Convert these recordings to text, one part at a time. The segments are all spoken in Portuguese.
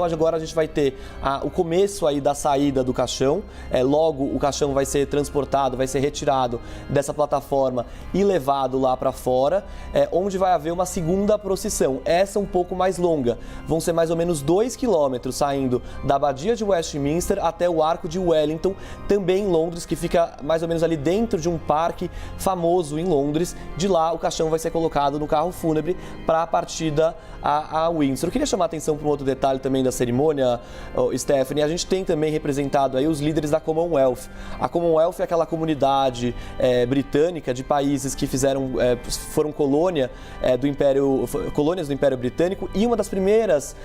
Agora a gente vai ter o começo aí da saída do caixão, logo o caixão vai ser transportado, vai ser retirado dessa plataforma e levado lá para fora, onde vai haver uma segunda procissão, essa um pouco mais longa, vão ser mais ou menos 2 quilômetros saindo da Abadia de Westminster até o Arco de Wellington, também em Londres, que fica mais ou menos ali dentro de um parque famoso em Londres. De lá o caixão vai ser colocado no carro fúnebre para a partida a Windsor. Eu queria chamar a atenção para um outro detalhe também da cerimônia, Stephanie. A gente tem também representado aí os líderes da Commonwealth. A Commonwealth é aquela comunidade britânica de países que foram colônias do Império Britânico, e uma das primeiras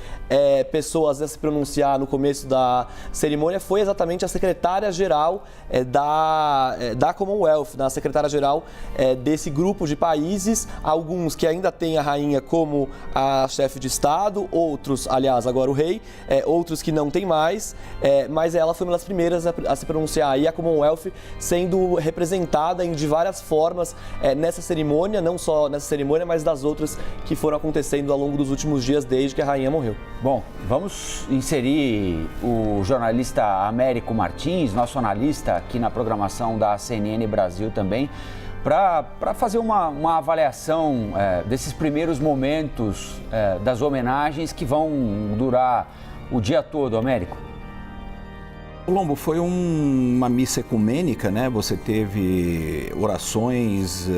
pessoas a se pronunciar no começo da cerimônia foi exatamente a secretária-geral da Commonwealth, a secretária-geral desse grupo de países, alguns que ainda têm a rainha como a chefe de Estado, outros, aliás, agora o rei, outros que não tem mais, mas ela foi uma das primeiras a se pronunciar. E a Commonwealth sendo representada de várias formas nessa cerimônia, não só nessa cerimônia, mas das outras que foram acontecendo ao longo dos últimos dias desde que a rainha morreu. Bom, vamos inserir o jornalista Américo Martins, nosso analista aqui na programação da CNN Brasil também, para fazer uma avaliação desses primeiros momentos das homenagens que vão durar o dia todo, Américo. Colombo, foi uma missa ecumênica, né? Você teve orações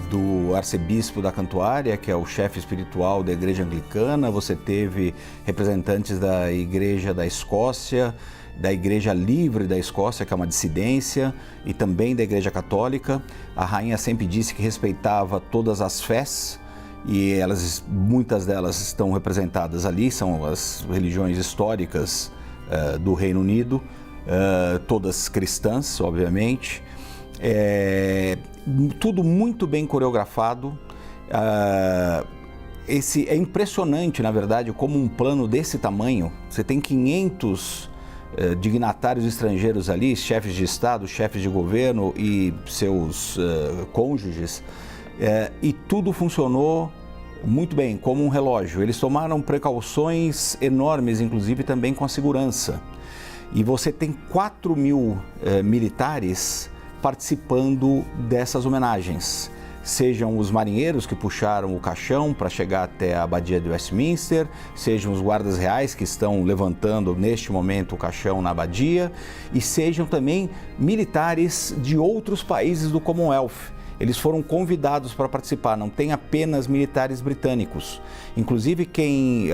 do arcebispo da Cantuária, que é o chefe espiritual da Igreja Anglicana, você teve representantes da Igreja da Escócia, da Igreja Livre da Escócia, que é uma dissidência, e também da Igreja Católica. A rainha sempre disse que respeitava todas as fés, e muitas delas estão representadas ali, são as religiões históricas do Reino Unido, todas cristãs, obviamente. Tudo muito bem coreografado. É impressionante, na verdade, como um plano desse tamanho, você tem 500 dignatários estrangeiros ali, chefes de Estado, chefes de governo e seus cônjuges, e tudo funcionou muito bem, como um relógio. Eles tomaram precauções enormes, inclusive também com a segurança. E você tem 4.000 militares participando dessas homenagens. Sejam os marinheiros que puxaram o caixão para chegar até a Abadia de Westminster, sejam os guardas reais que estão levantando neste momento o caixão na Abadia, e sejam também militares de outros países do Commonwealth. Eles foram convidados para participar, não tem apenas militares britânicos. Inclusive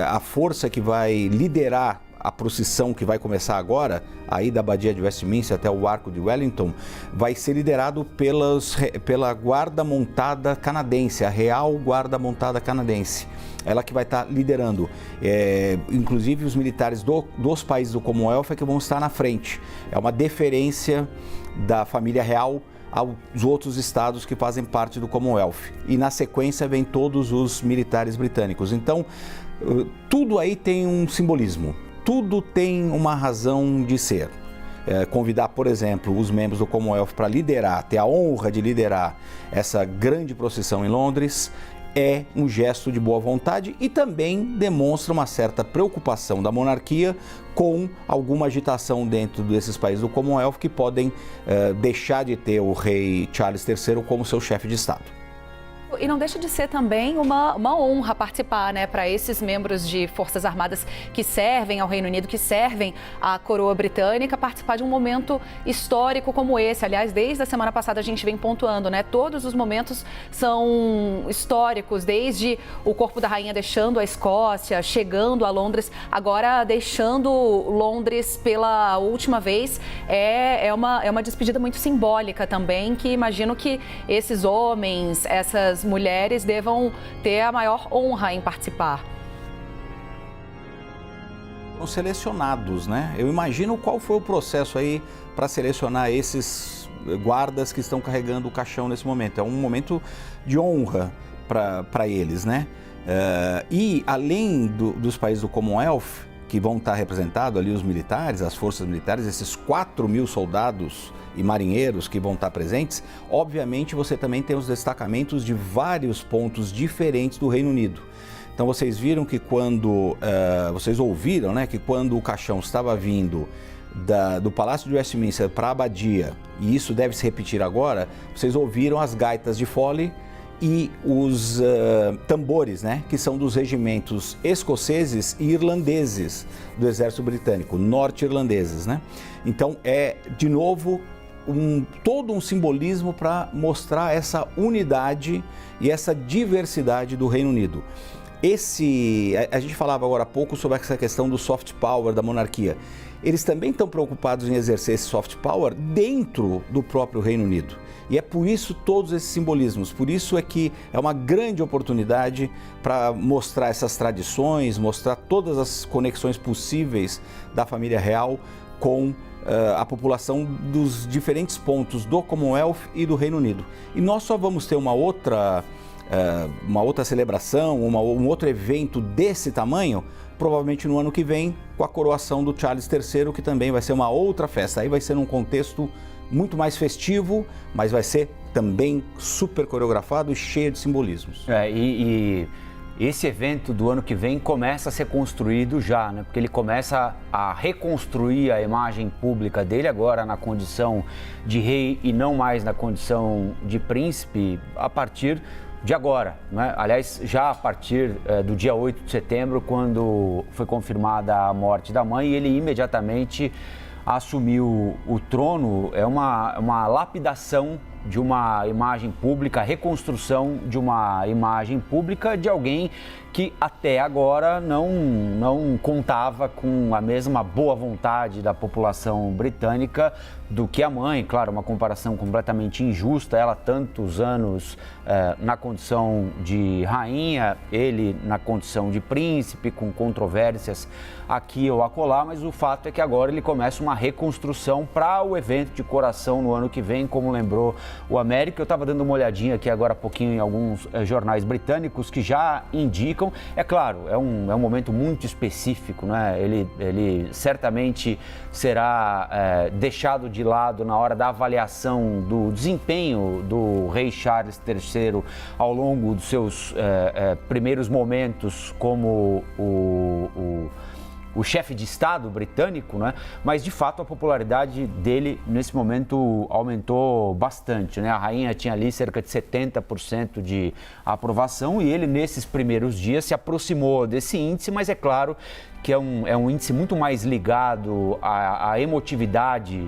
a força que vai liderar a procissão que vai começar agora, aí da Abadia de Westminster até o Arco de Wellington, vai ser liderado pela Guarda Montada Canadense, a Real Guarda Montada Canadense. Ela que vai estar liderando. Inclusive os militares dos países do Commonwealth é que vão estar na frente. É uma deferência da família real aos outros estados que fazem parte do Commonwealth. E na sequência vem todos os militares britânicos. Então, tudo aí tem um simbolismo. Tudo tem uma razão de ser. Convidar, por exemplo, os membros do Commonwealth para liderar, ter a honra de liderar essa grande procissão em Londres, é um gesto de boa vontade e também demonstra uma certa preocupação da monarquia com alguma agitação dentro desses países do Commonwealth que podem deixar de ter o rei Charles III como seu chefe de Estado. E não deixa de ser também uma honra participar, né, para esses membros de Forças Armadas que servem ao Reino Unido, que servem à coroa britânica, participar de um momento histórico como esse. Aliás, desde a semana passada a gente vem pontuando, né, todos os momentos são históricos, desde o corpo da rainha deixando a Escócia, chegando a Londres, agora deixando Londres pela última vez. É uma despedida muito simbólica também, que imagino que esses homens, essas mulheres devam ter a maior honra em participar. São selecionados, né? Eu imagino qual foi o processo aí para selecionar esses guardas que estão carregando o caixão nesse momento. É um momento de honra para eles, né? E além dos países do Commonwealth, que vão estar representados ali, os militares, as forças militares, esses 4.000 soldados e marinheiros que vão estar presentes, obviamente você também tem os destacamentos de vários pontos diferentes do Reino Unido. Então vocês viram que vocês ouviram, né, que quando o caixão estava vindo do Palácio de Westminster para a Abadia, e isso deve se repetir agora, vocês ouviram as gaitas de fole e os tambores, né, que são dos regimentos escoceses e irlandeses do exército britânico, norte-irlandeses, né? Então é, de novo, todo um simbolismo para mostrar essa unidade e essa diversidade do Reino Unido. A gente falava agora há pouco sobre essa questão do soft power da monarquia. Eles também estão preocupados em exercer esse soft power dentro do próprio Reino Unido. E é por isso todos esses simbolismos, por isso é que é uma grande oportunidade para mostrar essas tradições, mostrar todas as conexões possíveis da família real com a população dos diferentes pontos do Commonwealth e do Reino Unido. E nós só vamos ter uma outra celebração, um outro evento desse tamanho, provavelmente no ano que vem, com a coroação do Charles III, que também vai ser uma outra festa. Aí vai ser num contexto muito mais festivo, mas vai ser também super coreografado e cheio de simbolismos. E esse evento do ano que vem começa a ser construído já, né? Porque ele começa a reconstruir a imagem pública dele agora na condição de rei e não mais na condição de príncipe a partir de agora, né? Aliás, já a partir do dia 8 de setembro, quando foi confirmada a morte da mãe, ele imediatamente assumiu o trono. É uma lapidação de uma imagem pública, reconstrução de uma imagem pública de alguém que até agora não contava com a mesma boa vontade da população britânica do que a mãe. Claro, uma comparação completamente injusta, ela tantos anos na condição de rainha, ele na condição de príncipe, com controvérsias aqui ou acolá, mas o fato é que agora ele começa uma reconstrução para o evento de coração no ano que vem, como lembrou o América. Eu estava dando uma olhadinha aqui agora há pouquinho em alguns jornais britânicos que já indicam. É claro, é um momento muito específico, né? Ele certamente será deixado de lado na hora da avaliação do desempenho do rei Charles III ao longo dos seus primeiros momentos como o chefe de Estado britânico, né? Mas de fato a popularidade dele nesse momento aumentou bastante, né? A rainha tinha ali cerca de 70% de aprovação e ele nesses primeiros dias se aproximou desse índice, mas é claro que é um índice muito mais ligado à emotividade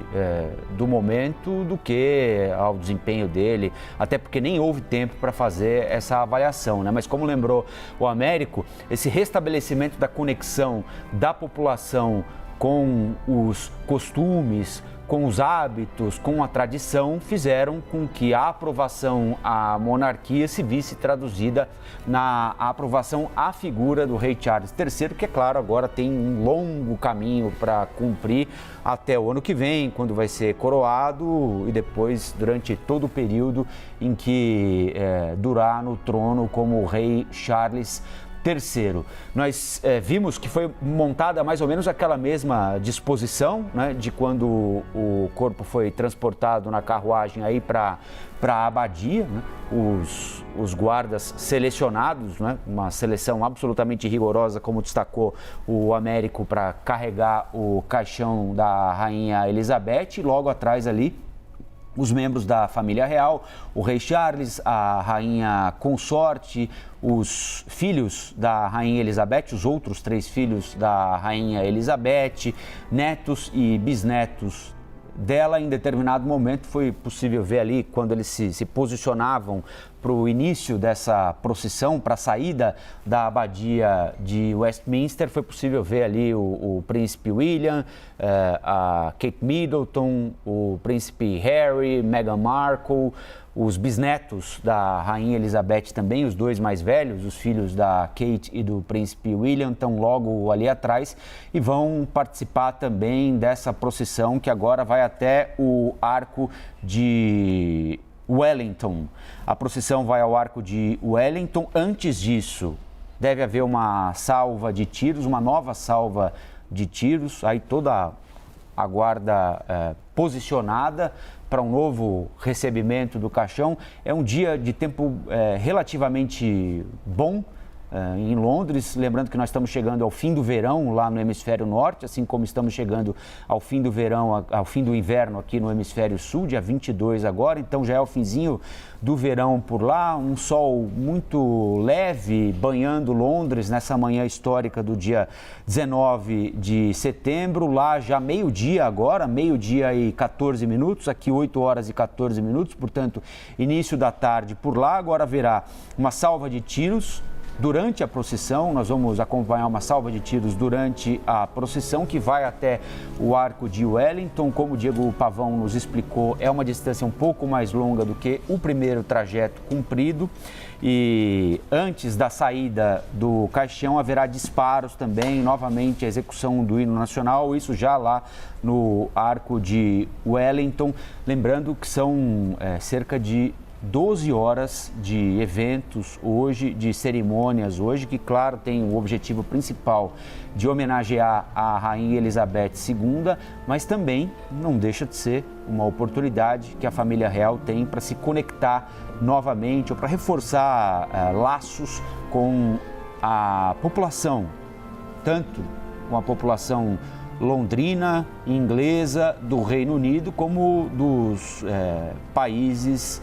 do momento do que ao desempenho dele, até porque nem houve tempo para fazer essa avaliação, né? Mas como lembrou o Américo, esse restabelecimento da conexão da população com os costumes, com os hábitos, com a tradição, fizeram com que a aprovação à monarquia se visse traduzida na aprovação à figura do rei Charles III, que, é claro, agora tem um longo caminho para cumprir até o ano que vem, quando vai ser coroado, e depois durante todo o período em que durar no trono como rei Charles III. Nós vimos que foi montada mais ou menos aquela mesma disposição, né, de quando o corpo foi transportado na carruagem aí para a abadia, né, os guardas selecionados, né, uma seleção absolutamente rigorosa, como destacou o Américo, para carregar o caixão da rainha Elizabeth, e logo atrás ali os membros da família real, o rei Charles, a rainha consorte, os filhos da rainha Elizabeth, os outros 3 filhos da rainha Elizabeth, netos e bisnetos dela. Em determinado momento foi possível ver ali, quando eles se posicionavam para o início dessa procissão, para a saída da abadia de Westminster, foi possível ver ali o príncipe William, a Kate Middleton, o príncipe Harry, Meghan Markle, os bisnetos da rainha Elizabeth também, os 2 mais velhos, os filhos da Kate e do príncipe William, estão logo ali atrás e vão participar também dessa procissão que agora vai até o Arco de Wellington. A procissão vai ao Arco de Wellington. Antes disso, deve haver uma salva de tiros, uma nova salva de tiros, aí toda a guarda posicionada para um novo recebimento do caixão. É um dia de tempo relativamente bom. em Londres. Lembrando que nós estamos chegando ao fim do verão lá no hemisfério norte, assim como estamos chegando ao fim do verão, ao fim do inverno aqui no hemisfério sul, dia 22 agora. Então já é o finzinho do verão por lá, um sol muito leve banhando Londres nessa manhã histórica do dia 19 de setembro. Lá já meio-dia agora, meio-dia e 14 minutos, aqui 8 horas e 14 minutos, portanto, início da tarde por lá. Agora haverá uma salva de tiros durante a procissão. Nós vamos acompanhar uma salva de tiros durante a procissão, que vai até o Arco de Wellington. Como o Diego Pavão nos explicou, é uma distância um pouco mais longa do que o primeiro trajeto cumprido. E antes da saída do caixão haverá disparos também, novamente a execução do hino nacional, isso já lá no Arco de Wellington. Lembrando que são cerca de 12 horas de eventos hoje, de cerimônias hoje, que, claro, tem o objetivo principal de homenagear a Rainha Elizabeth II, mas também não deixa de ser uma oportunidade que a família real tem para se conectar novamente ou para reforçar laços com a população, tanto com a população londrina, inglesa, do Reino Unido, como dos países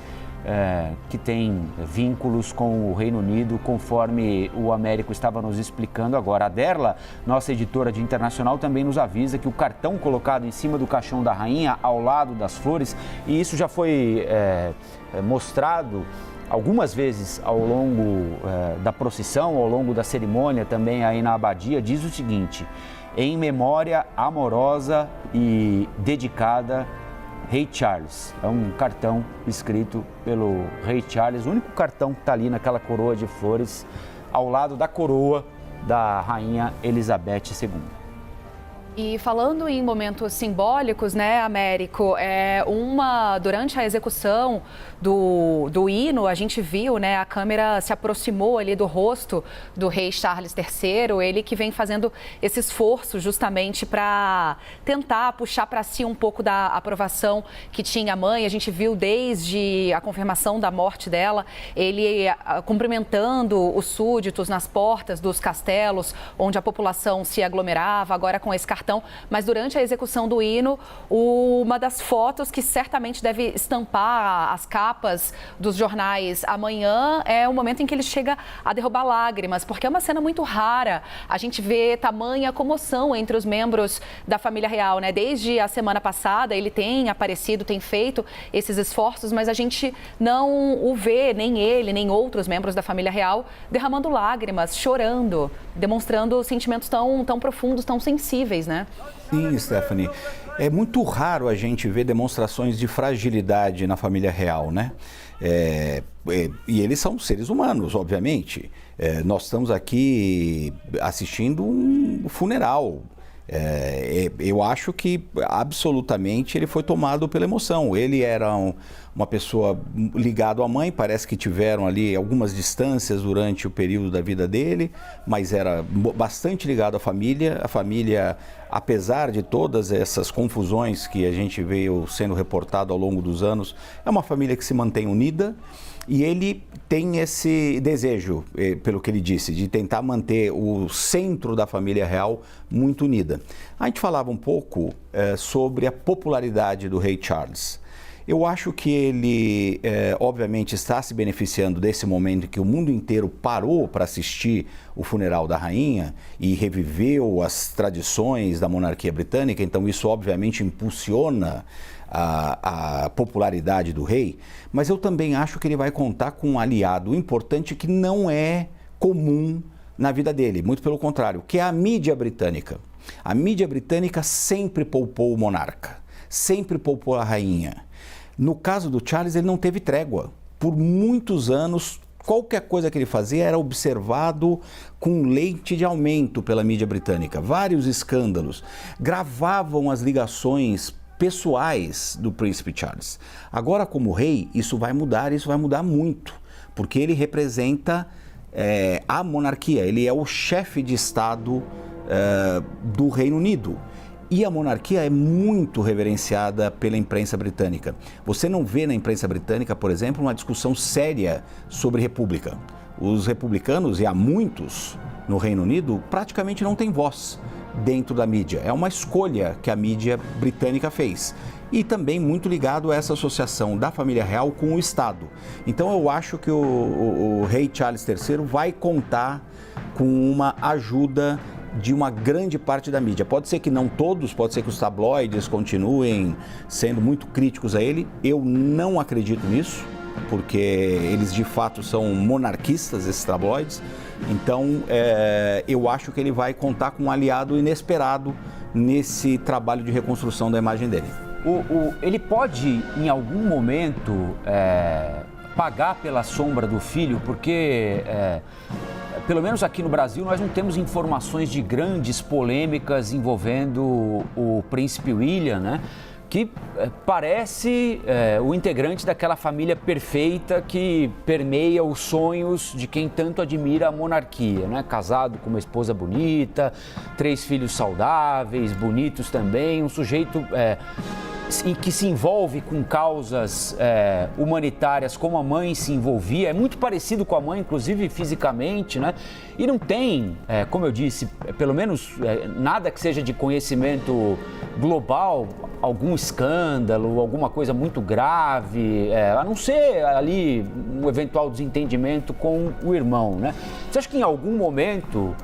que tem vínculos com o Reino Unido, conforme o Américo estava nos explicando agora. A Derla, nossa editora de internacional, também nos avisa que o cartão colocado em cima do caixão da rainha, ao lado das flores, e isso já foi mostrado algumas vezes ao longo da procissão, ao longo da cerimônia, também aí na abadia, diz o seguinte: em memória amorosa e dedicada, Rei Charles. É um cartão escrito pelo Rei Charles, o único cartão que está ali naquela coroa de flores, ao lado da coroa da Rainha Elizabeth II. E falando em momentos simbólicos, né, Américo, durante a execução do hino, a gente viu, né, a câmera se aproximou ali do rosto do rei Charles III, ele que vem fazendo esse esforço justamente para tentar puxar para si um pouco da aprovação que tinha a mãe. A gente viu desde a confirmação da morte dela, ele cumprimentando os súditos nas portas dos castelos, onde a população se aglomerava, agora com esse cartão. Mas durante a execução do hino, uma das fotos que certamente deve estampar as capas dos jornais amanhã é o momento em que ele chega a derrubar lágrimas, porque é uma cena muito rara. A gente vê tamanha comoção entre os membros da família real, né? Desde a semana passada ele tem aparecido, tem feito esses esforços, mas a gente não o vê, nem ele, nem outros membros da família real, derramando lágrimas, chorando, demonstrando sentimentos tão profundos, tão sensíveis, né? Sim, Stephanie. É muito raro a gente ver demonstrações de fragilidade na família real, né? E eles são seres humanos, obviamente. Nós estamos aqui assistindo um funeral. Eu acho que absolutamente ele foi tomado pela emoção. Ele era uma pessoa ligada à mãe, parece que tiveram ali algumas distâncias durante o período da vida dele, mas era bastante ligado à família. A família, apesar de todas essas confusões que a gente veio sendo reportado ao longo dos anos, é uma família que se mantém unida. E ele tem esse desejo, pelo que ele disse, de tentar manter o centro da família real muito unida. A gente falava um pouco sobre a popularidade do rei Charles. Eu acho que ele, obviamente, está se beneficiando desse momento em que o mundo inteiro parou para assistir o funeral da rainha e reviveu as tradições da monarquia britânica, então isso, obviamente, impulsiona a popularidade do rei, mas eu também acho que ele vai contar com um aliado importante que não é comum na vida dele, muito pelo contrário, que é a mídia britânica. A mídia britânica sempre poupou o monarca, sempre poupou a rainha. No caso do Charles, ele não teve trégua. Por muitos anos, qualquer coisa que ele fazia era observado com lente de aumento pela mídia britânica. Vários escândalos. Gravavam as ligações pessoais do príncipe Charles. Agora, como rei, isso vai mudar muito, porque ele representa a monarquia, ele é o chefe de Estado do Reino Unido. E a monarquia é muito reverenciada pela imprensa britânica. Você não vê na imprensa britânica, por exemplo, uma discussão séria sobre república. os republicanos, e há muitos no Reino Unido, praticamente não têm voz dentro da mídia. É uma escolha que a mídia britânica fez. E também muito ligado a essa associação da família real com o Estado. Então eu acho que o rei Charles III vai contar com uma ajuda de uma grande parte da mídia. Pode ser que não todos, pode ser que os tabloides continuem sendo muito críticos a ele. Eu não acredito nisso, porque eles de fato são monarquistas, esses tabloides. Então eu acho que ele vai contar com um aliado inesperado nesse trabalho de reconstrução da imagem dele. Ele pode, em algum momento, pagar pela sombra do filho, porque, pelo menos aqui no Brasil, nós não temos informações de grandes polêmicas envolvendo o príncipe William, né? Que parece o integrante daquela família perfeita que permeia os sonhos de quem tanto admira a monarquia, né? Casado com uma esposa bonita, 3 filhos saudáveis, bonitos também, um sujeito que se envolve com causas humanitárias como a mãe se envolvia, é muito parecido com a mãe, inclusive fisicamente, né? E não tem, como eu disse, pelo menos nada que seja de conhecimento global, algum escândalo, alguma coisa muito grave, a não ser ali um eventual desentendimento com o irmão, né? Você acha que em algum momento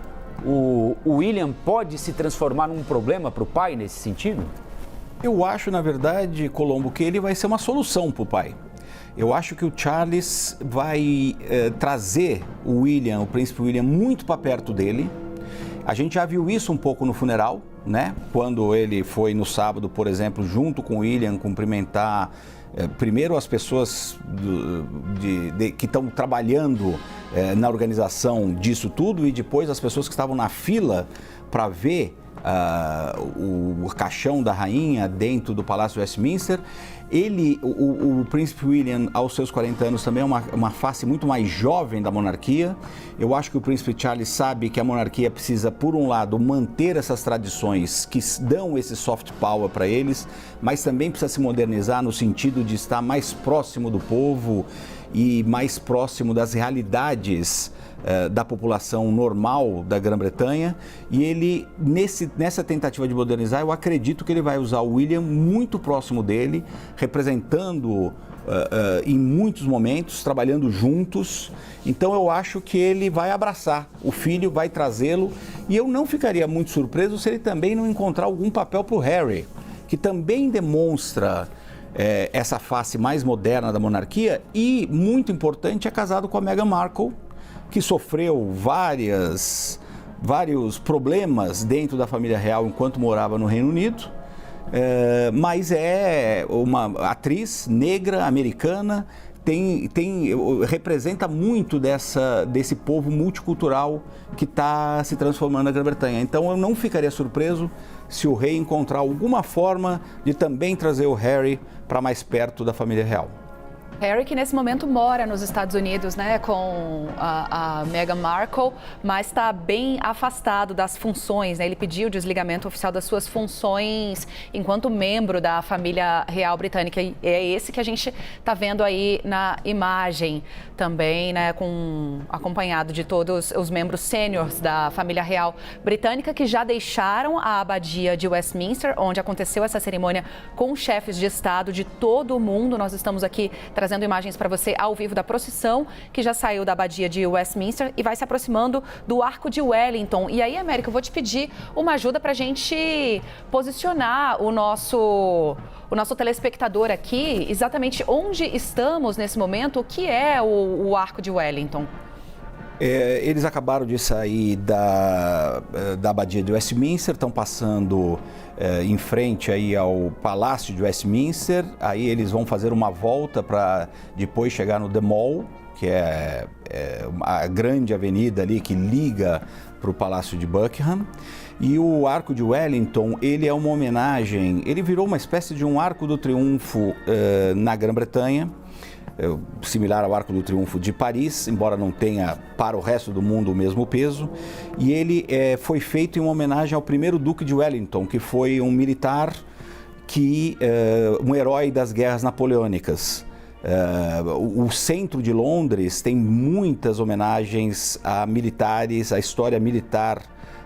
o William pode se transformar num problema para o pai nesse sentido? Eu acho, na verdade, Colombo, que ele vai ser uma solução para o pai. Eu acho que o Charles vai trazer o William, o príncipe William, muito para perto dele. A gente já viu isso um pouco no funeral, né? Quando ele foi no sábado, por exemplo, junto com o William, cumprimentar primeiro as pessoas que estão trabalhando na organização disso tudo, e depois as pessoas que estavam na fila para ver o caixão da rainha dentro do Palácio de Westminster. O príncipe William, aos seus 40 anos, também é uma face muito mais jovem da monarquia. Eu acho que o príncipe Charles sabe que a monarquia precisa, por um lado, manter essas tradições que dão esse soft power para eles, mas também precisa se modernizar no sentido de estar mais próximo do povo e mais próximo das realidades da população normal da Grã-Bretanha. E ele, nessa tentativa de modernizar, eu acredito que ele vai usar o William muito próximo dele, representando em muitos momentos, trabalhando juntos. Então eu acho que ele vai abraçar o filho, vai trazê-lo, e eu não ficaria muito surpreso se ele também não encontrar algum papel para o Harry, que também demonstra essa face mais moderna da monarquia e, muito importante, é casado com a Meghan Markle, que sofreu vários problemas dentro da família real enquanto morava no Reino Unido, mas é uma atriz negra, americana, representa muito desse povo multicultural que está se transformando na Grã-Bretanha. Então eu não ficaria surpreso se o rei encontrar alguma forma de também trazer o Harry para mais perto da família real. Harry, que nesse momento mora nos Estados Unidos, né, com a Meghan Markle, mas está bem afastado das funções, né? Ele pediu o desligamento oficial das suas funções enquanto membro da família real britânica. E é esse que a gente está vendo aí na imagem também, né, acompanhado de todos os membros sêniores da família real britânica, que já deixaram a abadia de Westminster, onde aconteceu essa cerimônia com chefes de Estado de todo o mundo. Nós estamos aqui trazendo imagens para você ao vivo da procissão, que já saiu da abadia de Westminster e vai se aproximando do Arco de Wellington. E aí, América, eu vou te pedir uma ajuda para a gente posicionar o nosso telespectador aqui, exatamente onde estamos nesse momento, o que é o Arco de Wellington. Eles acabaram de sair da abadia de Westminster, estão passando em frente aí ao Palácio de Westminster. Aí eles vão fazer uma volta para depois chegar no The Mall, que é a grande avenida ali que liga para o Palácio de Buckingham. E o Arco de Wellington, ele é uma homenagem, ele virou uma espécie de um Arco do Triunfo na Grã-Bretanha, similar ao Arco do Triunfo de Paris, embora não tenha para o resto do mundo o mesmo peso. E ele foi feito em uma homenagem ao primeiro Duque de Wellington, que foi um militar, um herói das guerras napoleônicas. O centro de Londres tem muitas homenagens a militares, à história militar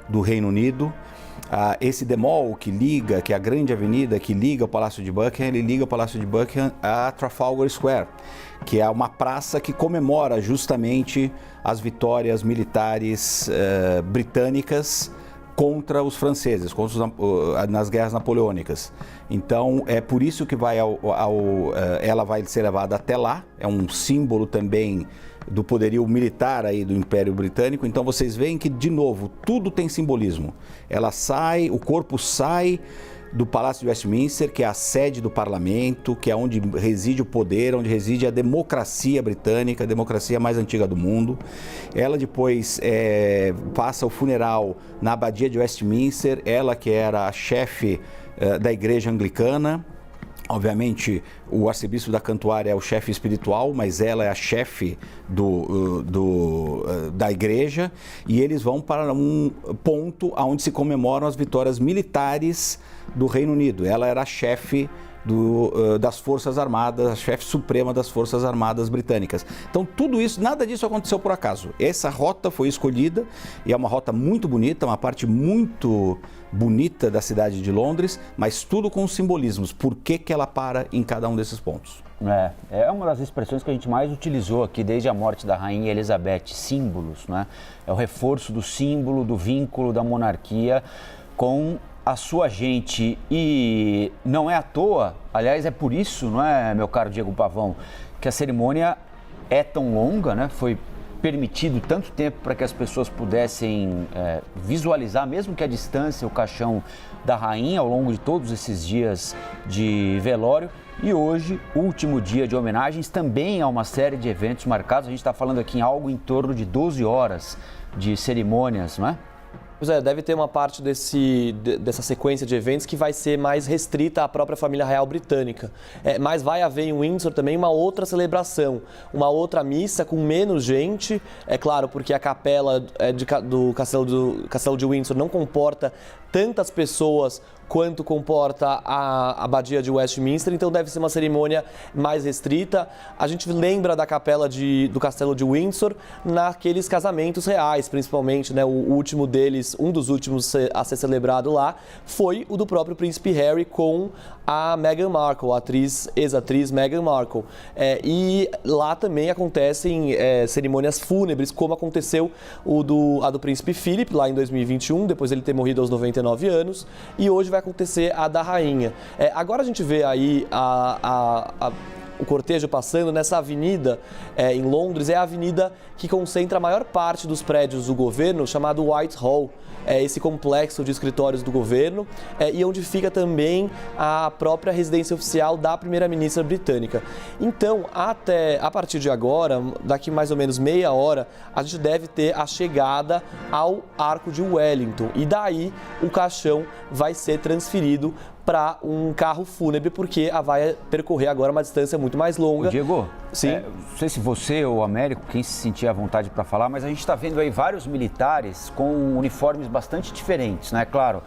do Reino Unido. Esse The Mall que é a grande avenida que liga o Palácio de Buckingham, ele liga o Palácio de Buckingham a Trafalgar Square, que é uma praça que comemora justamente as vitórias militares britânicas contra os franceses, nas guerras napoleônicas. Então, é por isso que ela vai ser levada até lá, é um símbolo também do poderio militar aí do Império Britânico. Então, vocês veem que, de novo, tudo tem simbolismo. O corpo sai do Palácio de Westminster, que é a sede do parlamento, que é onde reside o poder, onde reside a democracia britânica, a democracia mais antiga do mundo. Ela depois passa o funeral na abadia de Westminster, ela que era a chefe da igreja anglicana. Obviamente, o arcebispo da Cantuária é o chefe espiritual, mas ela é a chefe da igreja, e eles vão para um ponto onde se comemoram as vitórias militares do Reino Unido. Ela era a chefe das Forças Armadas, a chefe suprema das Forças Armadas britânicas. Então, tudo isso, nada disso aconteceu por acaso. Essa rota foi escolhida e é uma rota muito bonita, uma parte muito bonita da cidade de Londres, mas tudo com simbolismos. Por que ela para em cada um desses pontos? É uma das expressões que a gente mais utilizou aqui desde a morte da Rainha Elizabeth, símbolos, né? É o reforço do símbolo, do vínculo da monarquia com a sua gente. E não é à toa, aliás, é por isso, não é, meu caro Diego Pavão, que a cerimônia é tão longa, né? Foi permitido tanto tempo para que as pessoas pudessem visualizar, mesmo que à distância, o caixão da rainha ao longo de todos esses dias de velório. E hoje, último dia de homenagens, também há uma série de eventos marcados. A gente está falando aqui em algo em torno de 12 horas de cerimônias, não é? Pois é, deve ter uma parte dessa sequência de eventos que vai ser mais restrita à própria família real britânica. Mas vai haver em Windsor também uma outra celebração, uma outra missa com menos gente, é claro, porque a capela do Castelo de Windsor não comporta tantas pessoas quanto comporta a abadia de Westminster, então deve ser uma cerimônia mais restrita. A gente lembra da capela do Castelo de Windsor naqueles casamentos reais, principalmente, né? O último deles, um dos últimos a ser celebrado lá, foi o do próprio príncipe Harry com a Meghan Markle, a ex-atriz Meghan Markle. E lá também acontecem cerimônias fúnebres, como aconteceu a do príncipe Philip, lá em 2021, depois ele ter morrido aos 99 anos, e hoje vai acontecer a da rainha. Agora a gente vê aí o cortejo passando nessa avenida em Londres, é a avenida que concentra a maior parte dos prédios do governo, chamado Whitehall, esse complexo de escritórios do governo, e onde fica também a própria residência oficial da primeira-ministra britânica. Então, a partir de agora, daqui mais ou menos meia hora, a gente deve ter a chegada ao Arco de Wellington, e daí o caixão vai ser transferido para um carro fúnebre, porque vai percorrer agora uma distância muito mais longa. Diego, sim. Não sei se você ou o Américo, quem se sentir à vontade para falar, mas a gente está vendo aí vários militares com uniformes bastante diferentes, né? Claro,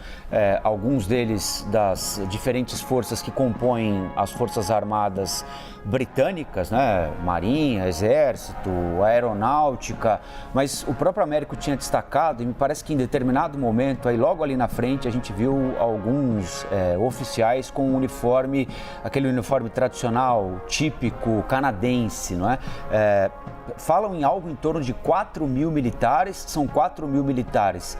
alguns deles das diferentes forças que compõem as Forças Armadas britânicas, né? Marinha, Exército, Aeronáutica, mas o próprio Américo tinha destacado, e me parece que em determinado momento, aí logo ali na frente, a gente viu alguns oficiais com um uniforme, aquele uniforme tradicional, típico canadense, não é? Falam em algo em torno de 4 mil militares, são 4 mil militares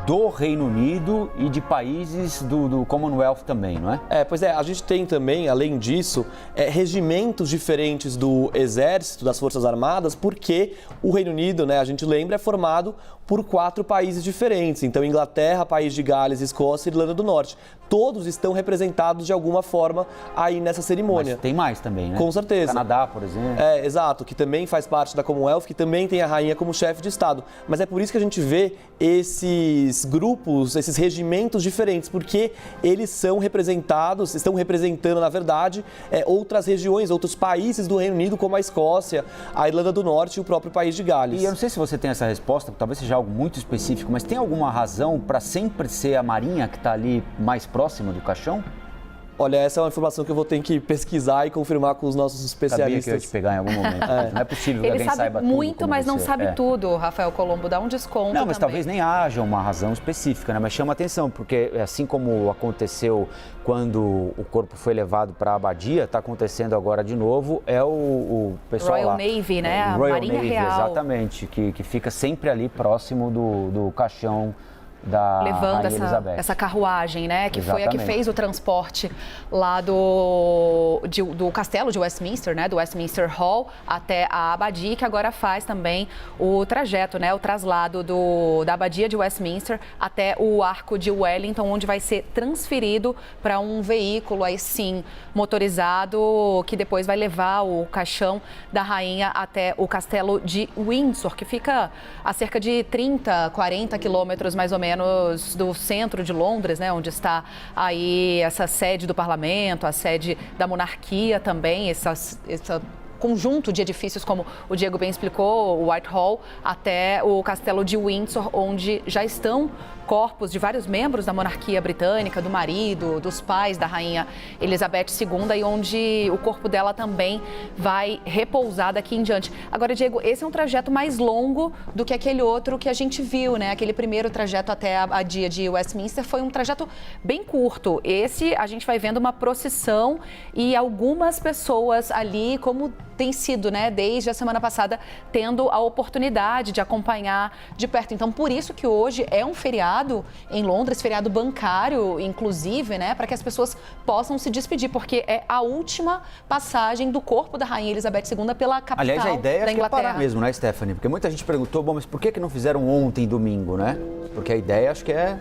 do Reino Unido e de países do Commonwealth também, não é? Pois é, a gente tem também, além disso, regimentos diferentes do Exército, das Forças Armadas, porque o Reino Unido, né, a gente lembra, é formado por 4 países diferentes. Então, Inglaterra, País de Gales, Escócia e Irlanda do Norte. Todos estão representados de alguma forma aí nessa cerimônia. Mas tem mais também, né? Com certeza. Canadá, por exemplo. Exato, que também faz parte da Commonwealth, que também tem a rainha como chefe de Estado. Mas é por isso que a gente vê esses grupos, esses regimentos diferentes, porque eles são representados, estão representando, na verdade, outras regiões, outros países do Reino Unido, como a Escócia, a Irlanda do Norte e o próprio País de Gales. E eu não sei se você tem essa resposta, talvez seja algo muito específico, mas tem alguma razão para sempre ser a Marinha que está ali mais próxima do caixão? Olha, essa é uma informação que eu vou ter que pesquisar e confirmar com os nossos especialistas. Sabia que eu ia te pegar em algum momento. Não é possível que Ele alguém sabe saiba muito, tudo mas não você. sabe tudo, Rafael Colombo. Dá um desconto Não, mas também. talvez nem haja uma razão específica, né? Mas chama atenção, porque assim como aconteceu quando o corpo foi levado para a abadia, está acontecendo agora de novo, é o pessoal Royal lá, Navy, né? A Royal Marinha Navy, Real. exatamente, que fica sempre ali próximo do caixão da levando Rainha Elizabeth. essa carruagem, né? Que foi a que Exatamente. fez o transporte lá do castelo de Westminster, né? Do Westminster Hall até a abadia, que agora faz também o trajeto, né? O traslado da abadia de Westminster até o Arco de Wellington, onde vai ser transferido para um veículo, aí sim, motorizado, que depois vai levar o caixão da rainha até o castelo de Windsor, que fica a cerca de 30, 40 quilômetros mais ou menos do centro de Londres, né, onde está aí essa sede do parlamento, a sede da monarquia também, essa conjunto de edifícios, como o Diego bem explicou, o Whitehall, até o castelo de Windsor, onde já estão corpos de vários membros da monarquia britânica, do marido, dos pais da rainha Elizabeth II, e onde o corpo dela também vai repousar daqui em diante. Agora, Diego, esse é um trajeto mais longo do que aquele outro que a gente viu, né? Aquele primeiro trajeto até a abadia de Westminster foi um trajeto bem curto. Esse, a gente vai vendo uma procissão e algumas pessoas ali, como tem sido, né, desde a semana passada, tendo a oportunidade de acompanhar de perto. Então, por isso que hoje é um feriado em Londres, feriado bancário, inclusive, né, para que as pessoas possam se despedir, porque é a última passagem do corpo da Rainha Elizabeth II pela capital da Inglaterra. Aliás, a ideia é parar mesmo, né, Stephanie? Porque muita gente perguntou, bom, mas por que não fizeram ontem, domingo, né? Porque a ideia, acho que é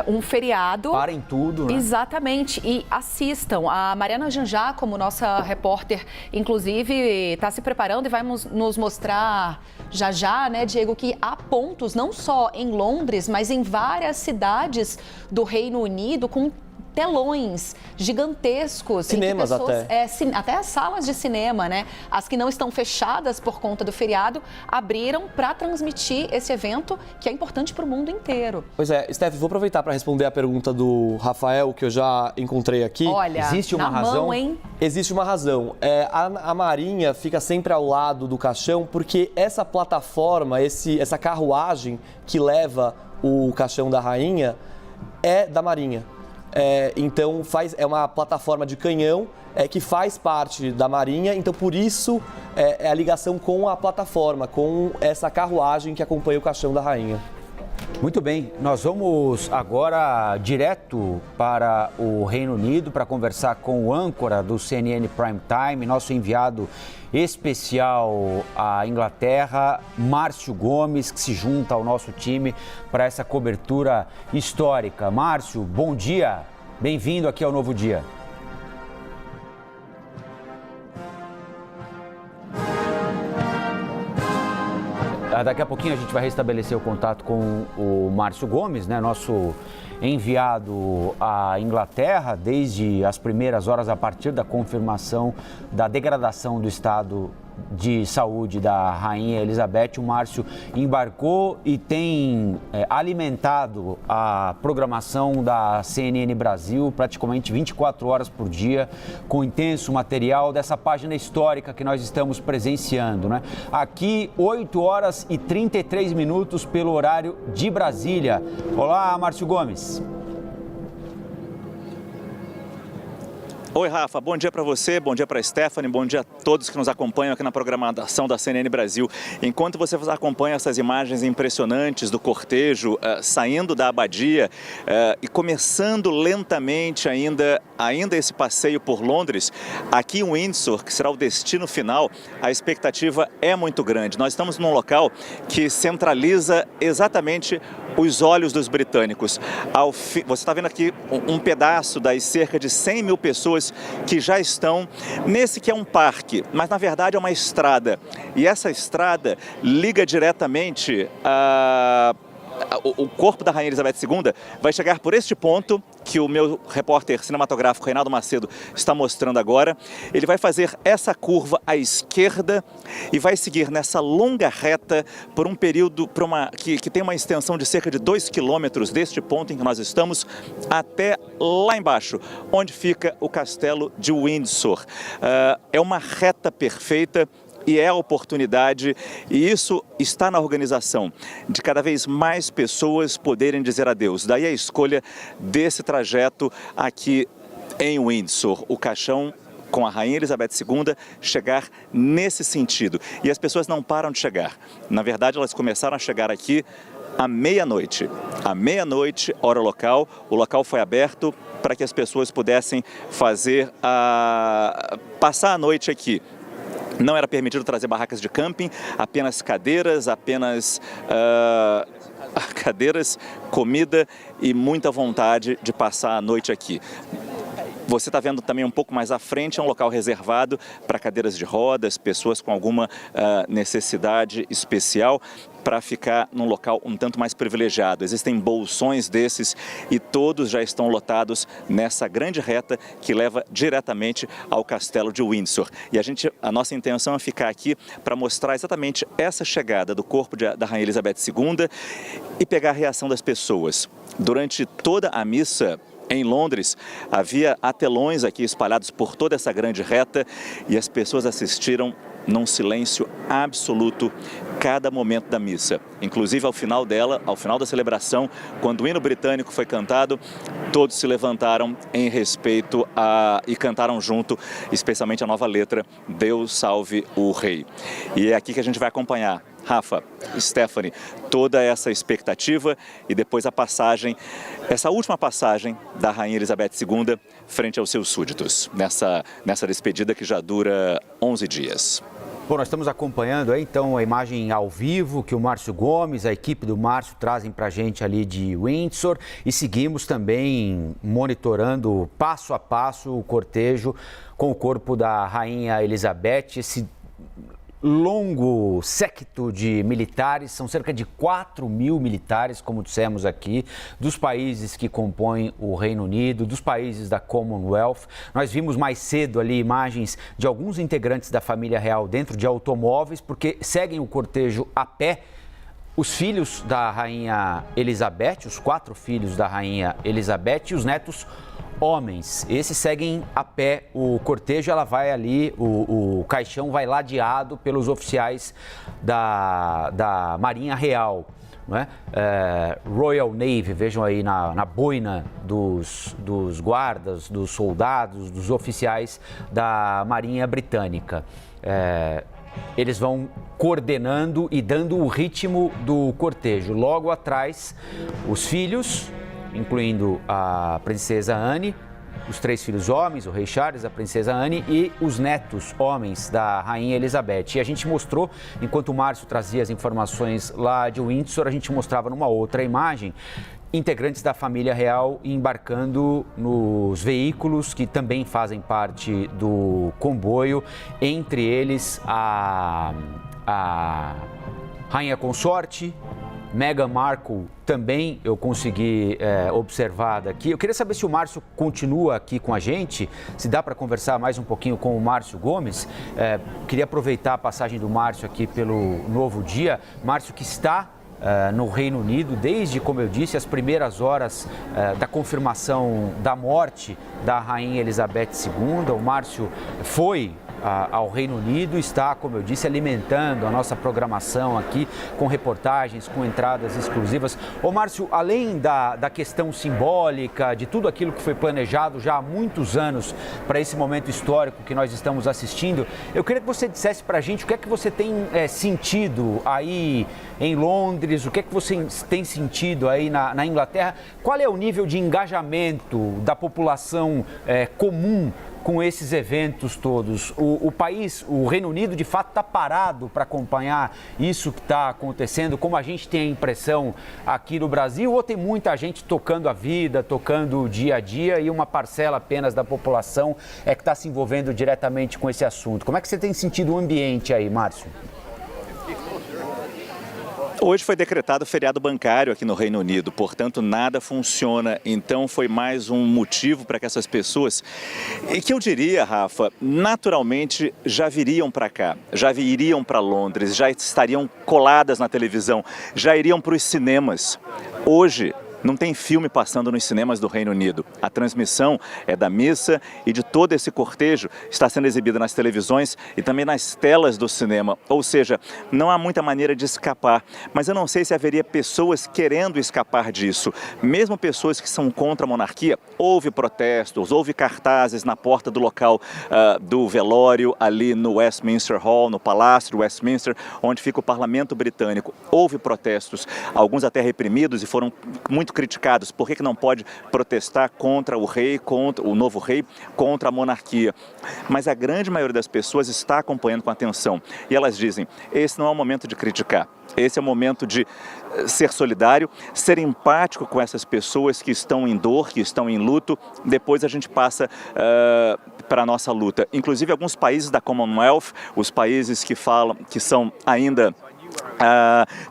um feriado. Parem tudo, né? Exatamente. E assistam. A Mariana Janjá, como nossa repórter, inclusive, está se preparando e vai nos mostrar já, né, Diego, que há pontos, não só em Londres, mas em várias cidades do Reino Unido, com telões gigantescos. Cinemas pessoas, até. Até as salas de cinema, né? As que não estão fechadas por conta do feriado, abriram para transmitir esse evento que é importante para o mundo inteiro. Pois é, Steph, vou aproveitar para responder a pergunta do Rafael, que eu já encontrei aqui. Olha, existe uma na razão? mão, hein? Existe uma razão. A Marinha fica sempre ao lado do caixão porque essa plataforma, essa carruagem que leva o caixão da rainha é da Marinha. Então é uma plataforma de canhão que faz parte da Marinha, então por isso é a ligação com a plataforma, com essa carruagem que acompanha o caixão da rainha. Muito bem, nós vamos agora direto para o Reino Unido para conversar com o âncora do CNN Prime Time, nosso enviado especial à Inglaterra, Márcio Gomes, que se junta ao nosso time para essa cobertura histórica. Márcio, bom dia, bem-vindo aqui ao Novo Dia. Daqui a pouquinho a gente vai restabelecer o contato com o Márcio Gomes, né, nosso enviado à Inglaterra desde as primeiras horas a partir da confirmação da degradação do estado de saúde da Rainha Elizabeth. O Márcio embarcou e tem alimentado a programação da CNN Brasil praticamente 24 horas por dia, com intenso material dessa página histórica que nós estamos presenciando, né? Aqui, 8 horas e 33 minutos pelo horário de Brasília. Olá, Márcio Gomes. Oi, Rafa, bom dia para você, bom dia para a Stephanie, bom dia a todos que nos acompanham aqui na programação da CNN Brasil. Enquanto você acompanha essas imagens impressionantes do cortejo saindo da abadia e começando lentamente ainda esse passeio por Londres, aqui em Windsor, que será o destino final, a expectativa é muito grande. Nós estamos num local que centraliza exatamente os olhos dos britânicos. Você está vendo aqui um pedaço das cerca de 100 mil pessoas que já estão nesse que é um parque, mas na verdade é uma estrada. E essa estrada liga diretamente o corpo da Rainha Elizabeth II vai chegar por este ponto que o meu repórter cinematográfico Reinaldo Macedo está mostrando agora. Ele vai fazer essa curva à esquerda e vai seguir nessa longa reta por um período que tem uma extensão de cerca de 2 quilômetros deste ponto em que nós estamos até lá embaixo, onde fica o castelo de Windsor. É uma reta perfeita. E é a oportunidade, e isso está na organização, de cada vez mais pessoas poderem dizer adeus. Daí a escolha desse trajeto aqui em Windsor, o caixão com a Rainha Elizabeth II chegar nesse sentido. E as pessoas não param de chegar. Na verdade, elas começaram a chegar aqui à meia-noite. À meia-noite, hora local, o local foi aberto para que as pessoas pudessem passar a noite aqui. Não era permitido trazer barracas de camping, apenas cadeiras, cadeiras, comida e muita vontade de passar a noite aqui. Você está vendo também um pouco mais à frente, é um local reservado para cadeiras de rodas, pessoas com alguma necessidade especial, para ficar num local um tanto mais privilegiado. Existem bolsões desses e todos já estão lotados nessa grande reta que leva diretamente ao castelo de Windsor. E a nossa intenção é ficar aqui para mostrar exatamente essa chegada do corpo da Rainha Elizabeth II e pegar a reação das pessoas. Durante toda a missa em Londres, havia telões aqui espalhados por toda essa grande reta e as pessoas assistiram num silêncio absoluto cada momento da missa. Inclusive ao final da celebração, quando o hino britânico foi cantado, todos se levantaram em respeito e cantaram junto, especialmente a nova letra, Deus salve o Rei. E é aqui que a gente vai acompanhar, Rafa, Stephanie, toda essa expectativa e depois essa última passagem da Rainha Elizabeth II frente aos seus súditos, nessa despedida que já dura 11 dias. Bom, nós estamos acompanhando aí, então, a imagem ao vivo que o Márcio Gomes, a equipe do Márcio, trazem para a gente ali de Windsor e seguimos também monitorando passo a passo o cortejo com o corpo da Rainha Elizabeth, esse longo séquito de militares, são cerca de 4.000 militares, como dissemos aqui, dos países que compõem o Reino Unido, dos países da Commonwealth. Nós vimos mais cedo ali imagens de alguns integrantes da família real dentro de automóveis, porque seguem o cortejo a pé. Os filhos da Rainha Elizabeth, os 4 filhos da Rainha Elizabeth e os netos homens. Esses seguem a pé o cortejo, ela vai ali, o caixão vai ladeado pelos oficiais da Marinha Real, não é? Royal Navy, vejam aí na boina dos guardas, dos soldados, dos oficiais da Marinha Britânica. Eles vão coordenando e dando o ritmo do cortejo. Logo atrás, os filhos, incluindo a princesa Anne, os 3 filhos homens, o rei Charles, a princesa Anne e os netos homens da Rainha Elizabeth. E a gente mostrou, enquanto o Márcio trazia as informações lá de Windsor, a gente mostrava numa outra imagem integrantes da família real embarcando nos veículos que também fazem parte do comboio, entre eles a Rainha Consorte, Meghan Markle também eu consegui observar daqui. Eu queria saber se o Márcio continua aqui com a gente, se dá para conversar mais um pouquinho com o Márcio Gomes. Queria aproveitar a passagem do Márcio aqui pelo Novo Dia. Márcio, que está no Reino Unido desde, como eu disse, as primeiras horas da confirmação da morte da Rainha Elizabeth II. O Márcio foi ao Reino Unido, está, como eu disse, alimentando a nossa programação aqui com reportagens, com entradas exclusivas. Ô Márcio, além da questão simbólica, de tudo aquilo que foi planejado já há muitos anos para esse momento histórico que nós estamos assistindo, eu queria que você dissesse para a gente o que é que você tem sentido aí em Londres, o que é que você tem sentido aí na Inglaterra, qual é o nível de engajamento da população comum com esses eventos todos? O país, o Reino Unido, de fato está parado para acompanhar isso que está acontecendo, como a gente tem a impressão aqui no Brasil, ou tem muita gente tocando a vida, tocando o dia a dia e uma parcela apenas da população que está se envolvendo diretamente com esse assunto? Como é que você tem sentido o ambiente aí, Márcio? Hoje foi decretado feriado bancário aqui no Reino Unido, portanto nada funciona. Então foi mais um motivo para que essas pessoas, e que eu diria, Rafa, naturalmente já viriam para cá, já iriam para Londres, já estariam coladas na televisão, já iriam para os cinemas. Hoje não tem filme passando nos cinemas do Reino Unido. A transmissão é da missa e de todo esse cortejo está sendo exibida nas televisões e também nas telas do cinema. Ou seja, não há muita maneira de escapar. Mas eu não sei se haveria pessoas querendo escapar disso. Mesmo pessoas que são contra a monarquia, houve protestos, houve cartazes na porta do local do velório, ali no Westminster Hall, no Palácio de Westminster, onde fica o Parlamento Britânico. Houve protestos, alguns até reprimidos e foram muito criticados. Por que não pode protestar contra o rei, contra o novo rei, contra a monarquia? Mas a grande maioria das pessoas está acompanhando com atenção. E elas dizem, esse não é o momento de criticar. Esse é o momento de ser solidário, ser empático com essas pessoas que estão em dor, que estão em luto. Depois a gente passa para a nossa luta. Inclusive alguns países da Commonwealth, os países que são ainda...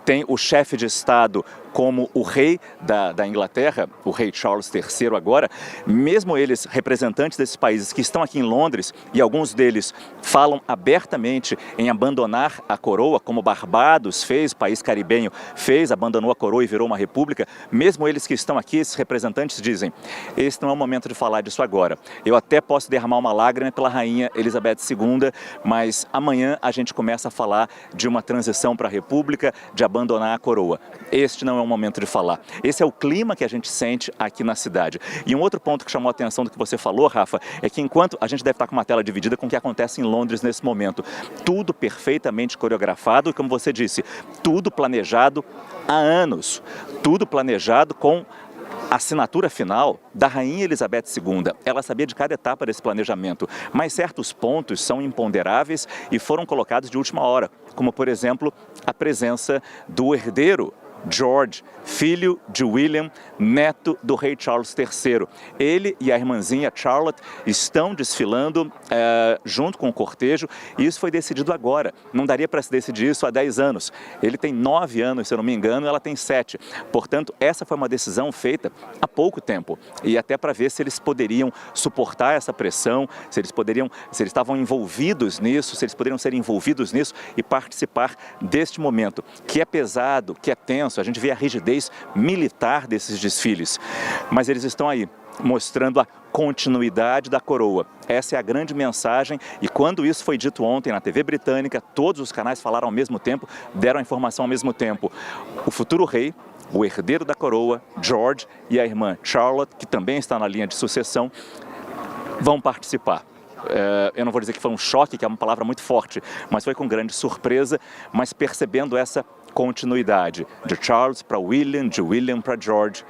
tem o chefe de Estado como o rei da Inglaterra, o rei Charles III agora, mesmo eles, representantes desses países que estão aqui em Londres, e alguns deles falam abertamente em abandonar a coroa, como Barbados fez, país caribenho fez, abandonou a coroa e virou uma república, mesmo eles que estão aqui, esses representantes dizem, esse não é o momento de falar disso agora. Eu até posso derramar uma lágrima pela rainha Elizabeth II, mas amanhã a gente começa a falar de uma transição para a república, de abandonar a coroa. Este não é o momento de falar. Esse é o clima que a gente sente aqui na cidade. E um outro ponto que chamou a atenção do que você falou, Rafa, é que enquanto a gente deve estar com uma tela dividida com o que acontece em Londres nesse momento, tudo perfeitamente coreografado e, como você disse, tudo planejado há anos, tudo planejado com a assinatura final da Rainha Elizabeth II. Ela sabia de cada etapa desse planejamento, mas certos pontos são imponderáveis e foram colocados de última hora, como, por exemplo, a presença do herdeiro George, filho de William, neto do rei Charles III. Ele e a irmãzinha Charlotte estão desfilando junto com o cortejo e isso foi decidido agora. Não daria para se decidir isso há 10 anos. Ele tem 9 anos, se eu não me engano, ela tem 7. Portanto, essa foi uma decisão feita há pouco tempo e até para ver se eles poderiam suportar essa pressão, se eles estavam envolvidos nisso, se eles poderiam ser envolvidos nisso e participar deste momento, que é pesado, que é tenso. A gente vê a rigidez militar desses desfiles, mas eles estão aí, mostrando a continuidade da coroa. Essa é a grande mensagem e quando isso foi dito ontem na TV britânica, todos os canais falaram ao mesmo tempo, deram a informação ao mesmo tempo. O futuro rei, o herdeiro da coroa, George, e a irmã Charlotte, que também está na linha de sucessão, vão participar. Eu não vou dizer que foi um choque, que é uma palavra muito forte, mas foi com grande surpresa, mas percebendo essa continuidade de Charles para William, de William para George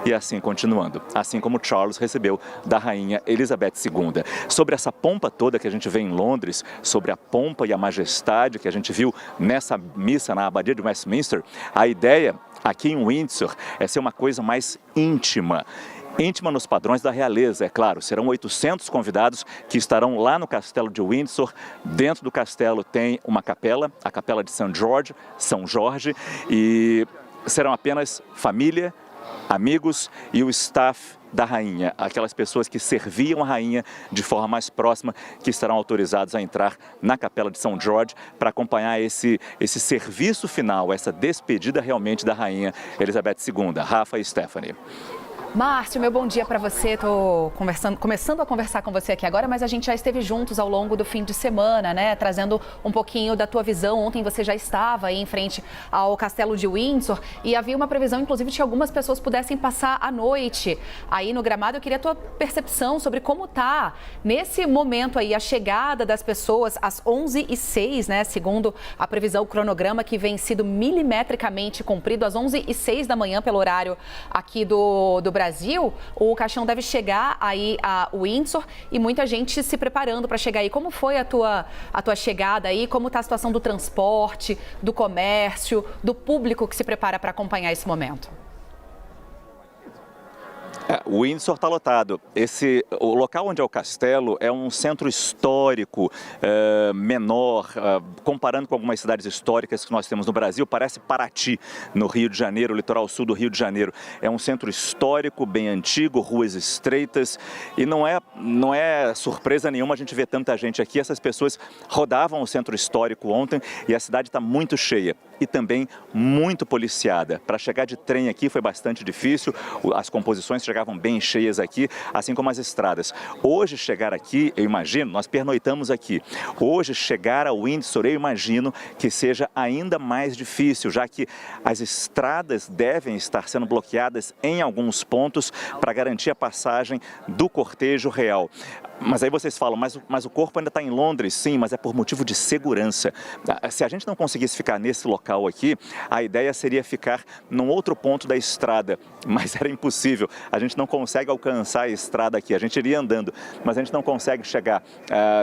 e assim continuando, assim como Charles recebeu da rainha Elizabeth II. Sobre essa pompa toda que a gente vê em Londres, sobre a pompa e a majestade que a gente viu nessa missa na abadia de Westminster, a ideia aqui em Windsor é ser uma coisa mais íntima nos padrões da realeza, é claro. Serão 800 convidados que estarão lá no castelo de Windsor. Dentro do castelo tem uma capela, a capela de São Jorge, e serão apenas família, amigos e o staff da rainha, aquelas pessoas que serviam a rainha de forma mais próxima, que estarão autorizados a entrar na capela de São Jorge para acompanhar esse serviço final, essa despedida realmente da rainha Elizabeth II. Rafa e Stephanie. Márcio, meu bom dia para você. Estou começando a conversar com você aqui agora, mas a gente já esteve juntos ao longo do fim de semana, né? Trazendo um pouquinho da tua visão. Ontem você já estava aí em frente ao Castelo de Windsor e havia uma previsão, inclusive, de que algumas pessoas pudessem passar a noite aí no gramado. Eu queria a tua percepção sobre como tá nesse momento aí a chegada das pessoas às 11h06, né? Segundo a previsão, o cronograma que vem sido milimetricamente cumprido às 11h06 da manhã pelo horário aqui do Brasil. O caixão deve chegar aí a Windsor e muita gente se preparando para chegar aí. Como foi a tua chegada aí? Como está a situação do transporte, do comércio, do público que se prepara para acompanhar esse momento? O Windsor está lotado. O local onde é o castelo é um centro histórico menor, comparando com algumas cidades históricas que nós temos no Brasil, parece Paraty, no Rio de Janeiro, litoral sul do Rio de Janeiro. É um centro histórico, bem antigo, ruas estreitas, e não é surpresa nenhuma a gente ver tanta gente aqui. Essas pessoas rodavam o centro histórico ontem e a cidade está muito cheia e também muito policiada. Para chegar de trem aqui foi bastante difícil, as composições chegavam bem cheias aqui, assim como as estradas. Hoje chegar aqui, eu imagino, nós pernoitamos aqui, hoje chegar ao Windsor, eu imagino que seja ainda mais difícil, já que as estradas devem estar sendo bloqueadas em alguns pontos para garantir a passagem do cortejo real. Mas aí vocês falam, mas o corpo ainda está em Londres? Sim, mas é por motivo de segurança. Se a gente não conseguisse ficar nesse local aqui, a ideia seria ficar num outro ponto da estrada, mas era impossível. A gente não consegue alcançar a estrada aqui, a gente iria andando, mas a gente não consegue chegar.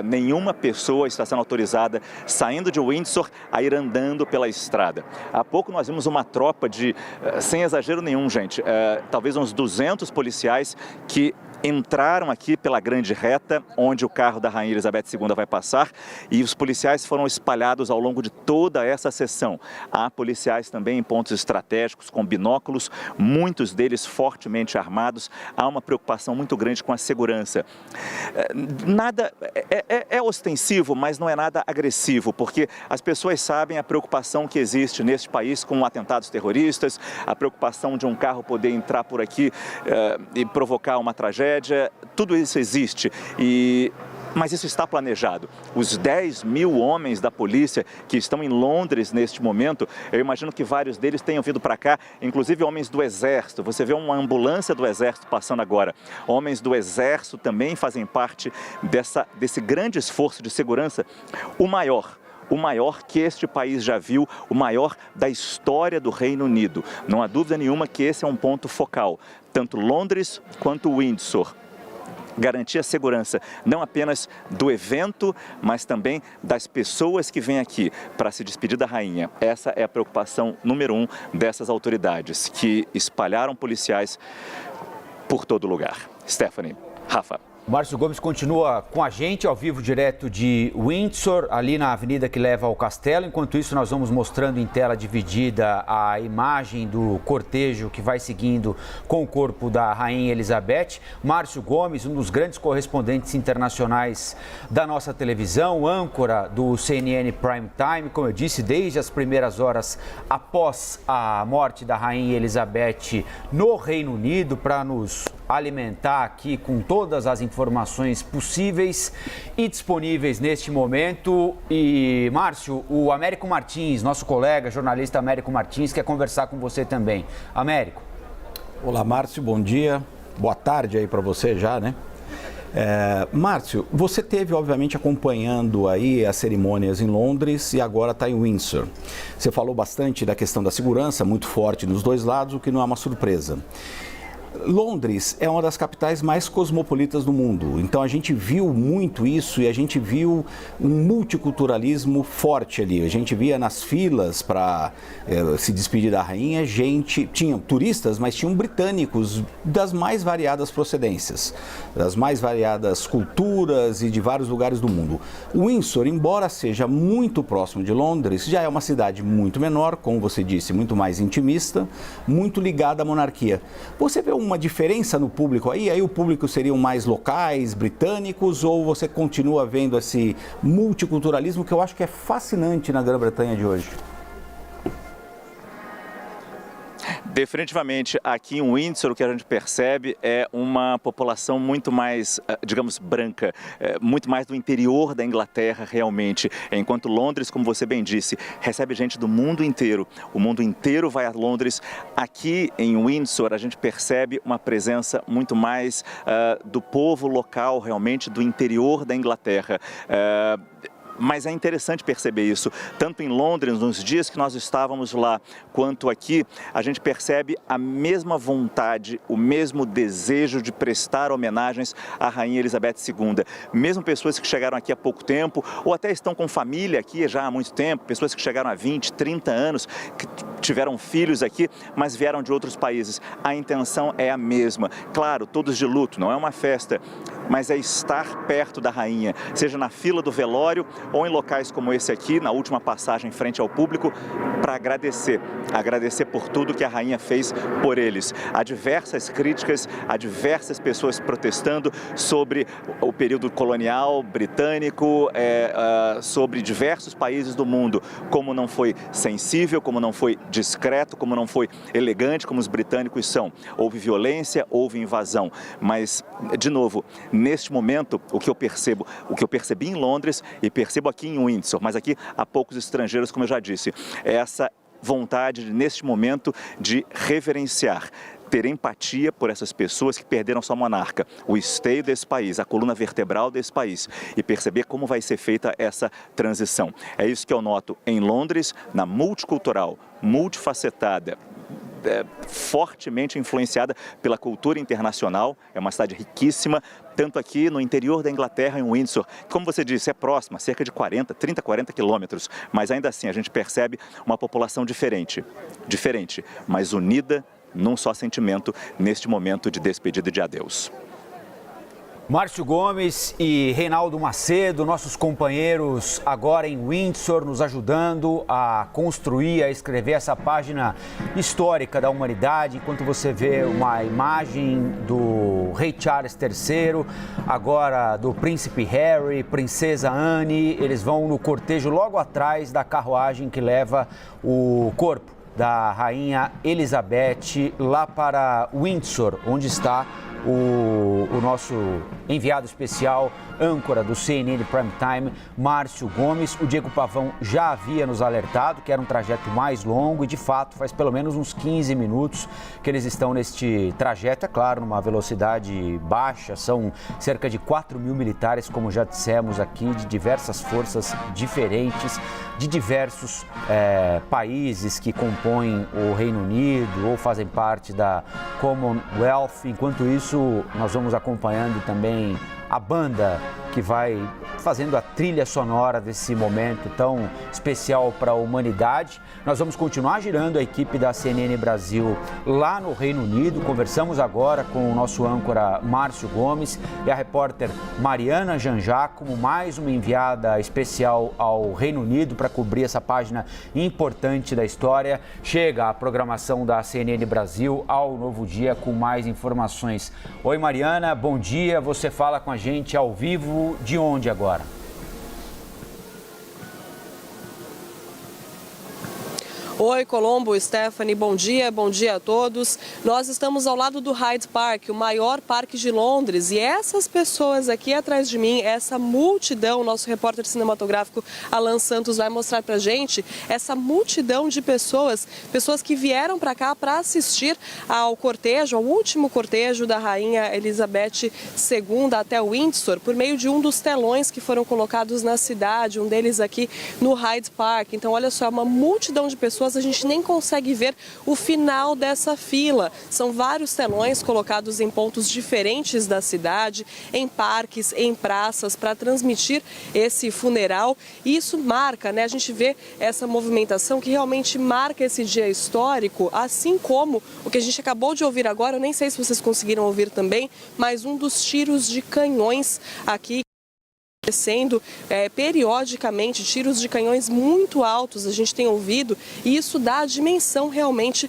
Nenhuma pessoa está sendo autorizada saindo de Windsor a ir andando pela estrada. Há pouco nós vimos uma tropa de, sem exagero nenhum, gente, talvez uns 200 policiais que entraram aqui pela grande reta, onde o carro da Rainha Elizabeth II vai passar, e os policiais foram espalhados ao longo de toda essa sessão. Há policiais também em pontos estratégicos, com binóculos, muitos deles fortemente armados. Há uma preocupação muito grande com a segurança. Nada é ostensivo, mas não é nada agressivo, porque as pessoas sabem a preocupação que existe neste país com atentados terroristas, a preocupação de um carro poder entrar por aqui e provocar uma tragédia. Tudo isso existe, mas isso está planejado. Os 10 mil homens da polícia que estão em Londres neste momento, eu imagino que vários deles tenham vindo para cá, inclusive homens do Exército. Você vê uma ambulância do Exército passando agora. Homens do Exército também fazem parte desse grande esforço de segurança, o maior que este país já viu, o maior da história do Reino Unido. Não há dúvida nenhuma que esse é um ponto focal, tanto Londres quanto Windsor. Garantir a segurança não apenas do evento, mas também das pessoas que vêm aqui para se despedir da rainha. Essa é a preocupação número 1 dessas autoridades, que espalharam policiais por todo lugar. Stephanie, Rafa. Márcio Gomes continua com a gente ao vivo direto de Windsor, ali na avenida que leva ao castelo. Enquanto isso, nós vamos mostrando em tela dividida a imagem do cortejo que vai seguindo com o corpo da Rainha Elizabeth. Márcio Gomes, um dos grandes correspondentes internacionais da nossa televisão, âncora do CNN Prime Time, como eu disse, desde as primeiras horas após a morte da Rainha Elizabeth no Reino Unido, para nos alimentar aqui com todas as informações possíveis e disponíveis neste momento. E, Márcio, o Américo Martins, nosso colega, jornalista Américo Martins, quer conversar com você também. Américo. Olá, Márcio, bom dia. Boa tarde aí para você já, né? Márcio, você teve, obviamente, acompanhando aí as cerimônias em Londres e agora está em Windsor. Você falou bastante da questão da segurança, muito forte nos dois lados, o que não é uma surpresa. Londres é uma das capitais mais cosmopolitas do mundo, então a gente viu muito isso e a gente viu um multiculturalismo forte ali. A gente via nas filas para se despedir da rainha, tinha turistas, mas tinham britânicos das mais variadas procedências, das mais variadas culturas e de vários lugares do mundo. Windsor, embora seja muito próximo de Londres, já é uma cidade muito menor, como você disse, muito mais intimista, muito ligada à monarquia. Você vê uma diferença no público aí o público seriam mais locais, britânicos, ou você continua vendo esse multiculturalismo que eu acho que é fascinante na Grã-Bretanha de hoje? Definitivamente, aqui em Windsor, o que a gente percebe é uma população muito mais, digamos, branca, muito mais do interior da Inglaterra, realmente. Enquanto Londres, como você bem disse, recebe gente do mundo inteiro. O mundo inteiro vai a Londres. Aqui em Windsor, a gente percebe uma presença muito mais do povo local, realmente, do interior da Inglaterra. Mas é interessante perceber isso, tanto em Londres, nos dias que nós estávamos lá, quanto aqui, a gente percebe a mesma vontade, o mesmo desejo de prestar homenagens à Rainha Elizabeth II. Mesmo pessoas que chegaram aqui há pouco tempo, ou até estão com família aqui já há muito tempo, pessoas que chegaram há 20, 30 anos, que tiveram filhos aqui, mas vieram de outros países. A intenção é a mesma. Claro, todos de luto, não é uma festa, mas é estar perto da rainha, seja na fila do velório ou em locais como esse aqui, na última passagem frente ao público, para agradecer por tudo que a rainha fez por eles. Há diversas críticas, há diversas pessoas protestando sobre o período colonial britânico, sobre diversos países do mundo, como não foi sensível, como não foi discreto, como não foi elegante, como os britânicos são. Houve violência, houve invasão, mas, de novo, neste momento, o que eu percebi em Londres e percebo aqui em Windsor, mas aqui há poucos estrangeiros, como eu já disse, é essa vontade, neste momento, de reverenciar, ter empatia por essas pessoas que perderam sua monarca, o esteio desse país, a coluna vertebral desse país, e perceber como vai ser feita essa transição. É isso que eu noto em Londres, na multicultural, multifacetada, fortemente influenciada pela cultura internacional, é uma cidade riquíssima, tanto aqui no interior da Inglaterra, em Windsor, como você disse, é próxima, cerca de 30, 40 quilômetros, mas ainda assim a gente percebe uma população diferente, mas unida num só sentimento neste momento de despedida e de adeus. Márcio Gomes e Reinaldo Macedo, nossos companheiros agora em Windsor, nos ajudando a construir, a escrever essa página histórica da humanidade, enquanto você vê uma imagem do rei Charles III, agora do príncipe Harry, princesa Anne, eles vão no cortejo logo atrás da carruagem que leva o corpo da rainha Elizabeth lá para Windsor, onde está o nosso enviado especial, âncora do CNN Prime Time, Márcio Gomes. O Diego Pavão já havia nos alertado que era um trajeto mais longo e, de fato, faz pelo menos uns 15 minutos que eles estão neste trajeto, é claro, numa velocidade baixa. São cerca de 4 mil militares, como já dissemos aqui, de diversas forças diferentes, de diversos países que compõem o Reino Unido ou fazem parte da Commonwealth. Enquanto isso, nós vamos acompanhando também a banda que vai fazendo a trilha sonora desse momento tão especial para a humanidade. Nós vamos continuar girando a equipe da CNN Brasil lá no Reino Unido. Conversamos agora com o nosso âncora Márcio Gomes e a repórter Mariana Janjacomo, mais uma enviada especial ao Reino Unido para cobrir essa página importante da história. Chega a programação da CNN Brasil ao Novo Dia com mais informações. Oi, Mariana, bom dia. Você fala com a gente ao vivo de onde agora? Oi, Colombo, Stephanie, bom dia a todos. Nós estamos ao lado do Hyde Park, o maior parque de Londres, e essas pessoas aqui atrás de mim, essa multidão, nosso repórter cinematográfico Alan Santos vai mostrar pra gente essa multidão de pessoas que vieram para cá para assistir ao cortejo, ao último cortejo da rainha Elizabeth II até Windsor, por meio de um dos telões que foram colocados na cidade, um deles aqui no Hyde Park. Então, olha só, uma multidão de pessoas, a gente nem consegue ver o final dessa fila. São vários telões colocados em pontos diferentes da cidade, em parques, em praças, para transmitir esse funeral. E isso marca, né? A gente vê essa movimentação que realmente marca esse dia histórico, assim como o que a gente acabou de ouvir agora, eu nem sei se vocês conseguiram ouvir também, mas um dos tiros de canhões aqui acontecendo periodicamente, tiros de canhões muito altos, a gente tem ouvido, e isso dá a dimensão realmente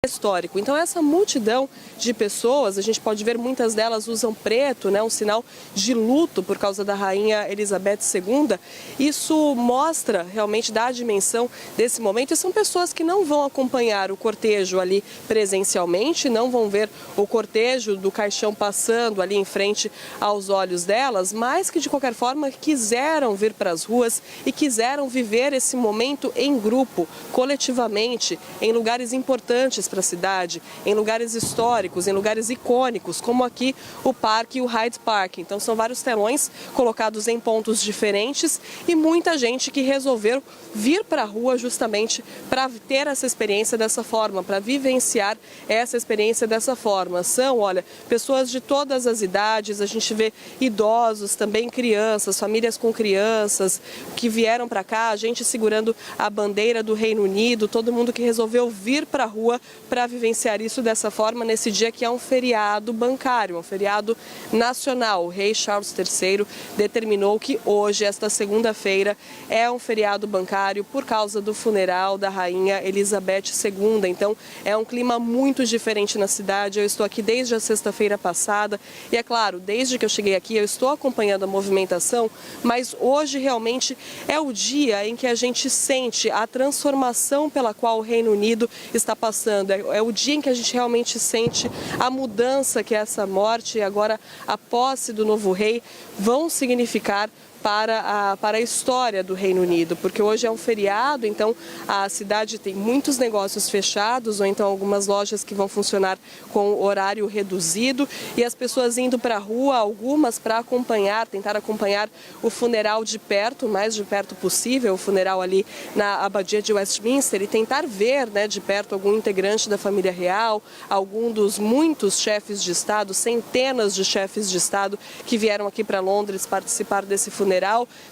histórico. Então, essa multidão de pessoas, a gente pode ver, muitas delas usam preto, né, um sinal de luto por causa da rainha Elizabeth II. Isso mostra, realmente, dá a dimensão desse momento. E são pessoas que não vão acompanhar o cortejo ali presencialmente, não vão ver o cortejo do caixão passando ali em frente aos olhos delas, mas que, de qualquer forma, quiseram vir para as ruas e quiseram viver esse momento em grupo, coletivamente, em lugares importantes para para a cidade, em lugares históricos, em lugares icônicos, como aqui o parque e o Hyde Park. Então são vários telões colocados em pontos diferentes e muita gente que resolveu vir para a rua justamente para ter essa experiência dessa forma, para vivenciar essa experiência dessa forma. São, olha, pessoas de todas as idades, a gente vê idosos, também crianças, famílias com crianças que vieram para cá, a gente segurando a bandeira do Reino Unido, todo mundo que resolveu vir para a rua para vivenciar isso dessa forma nesse dia que é um feriado bancário, um feriado nacional. O rei Charles III determinou que hoje, esta segunda-feira, é um feriado bancário por causa do funeral da rainha Elizabeth II. Então, é um clima muito diferente na cidade. Eu estou aqui desde a sexta-feira passada e, é claro, desde que eu cheguei aqui, eu estou acompanhando a movimentação, mas hoje realmente é o dia em que a gente sente a transformação pela qual o Reino Unido está passando. É o dia em que a gente realmente sente a mudança que essa morte e agora a posse do novo rei vão significar para a história do Reino Unido, porque hoje é um feriado, então a cidade tem muitos negócios fechados ou então algumas lojas que vão funcionar com horário reduzido e as pessoas indo para a rua, algumas para tentar acompanhar o funeral de perto, o mais de perto possível, o funeral ali na Abadia de Westminster e tentar ver, né, de perto algum integrante da família real, algum dos muitos chefes de Estado, centenas de chefes de Estado que vieram aqui para Londres participar desse funeral.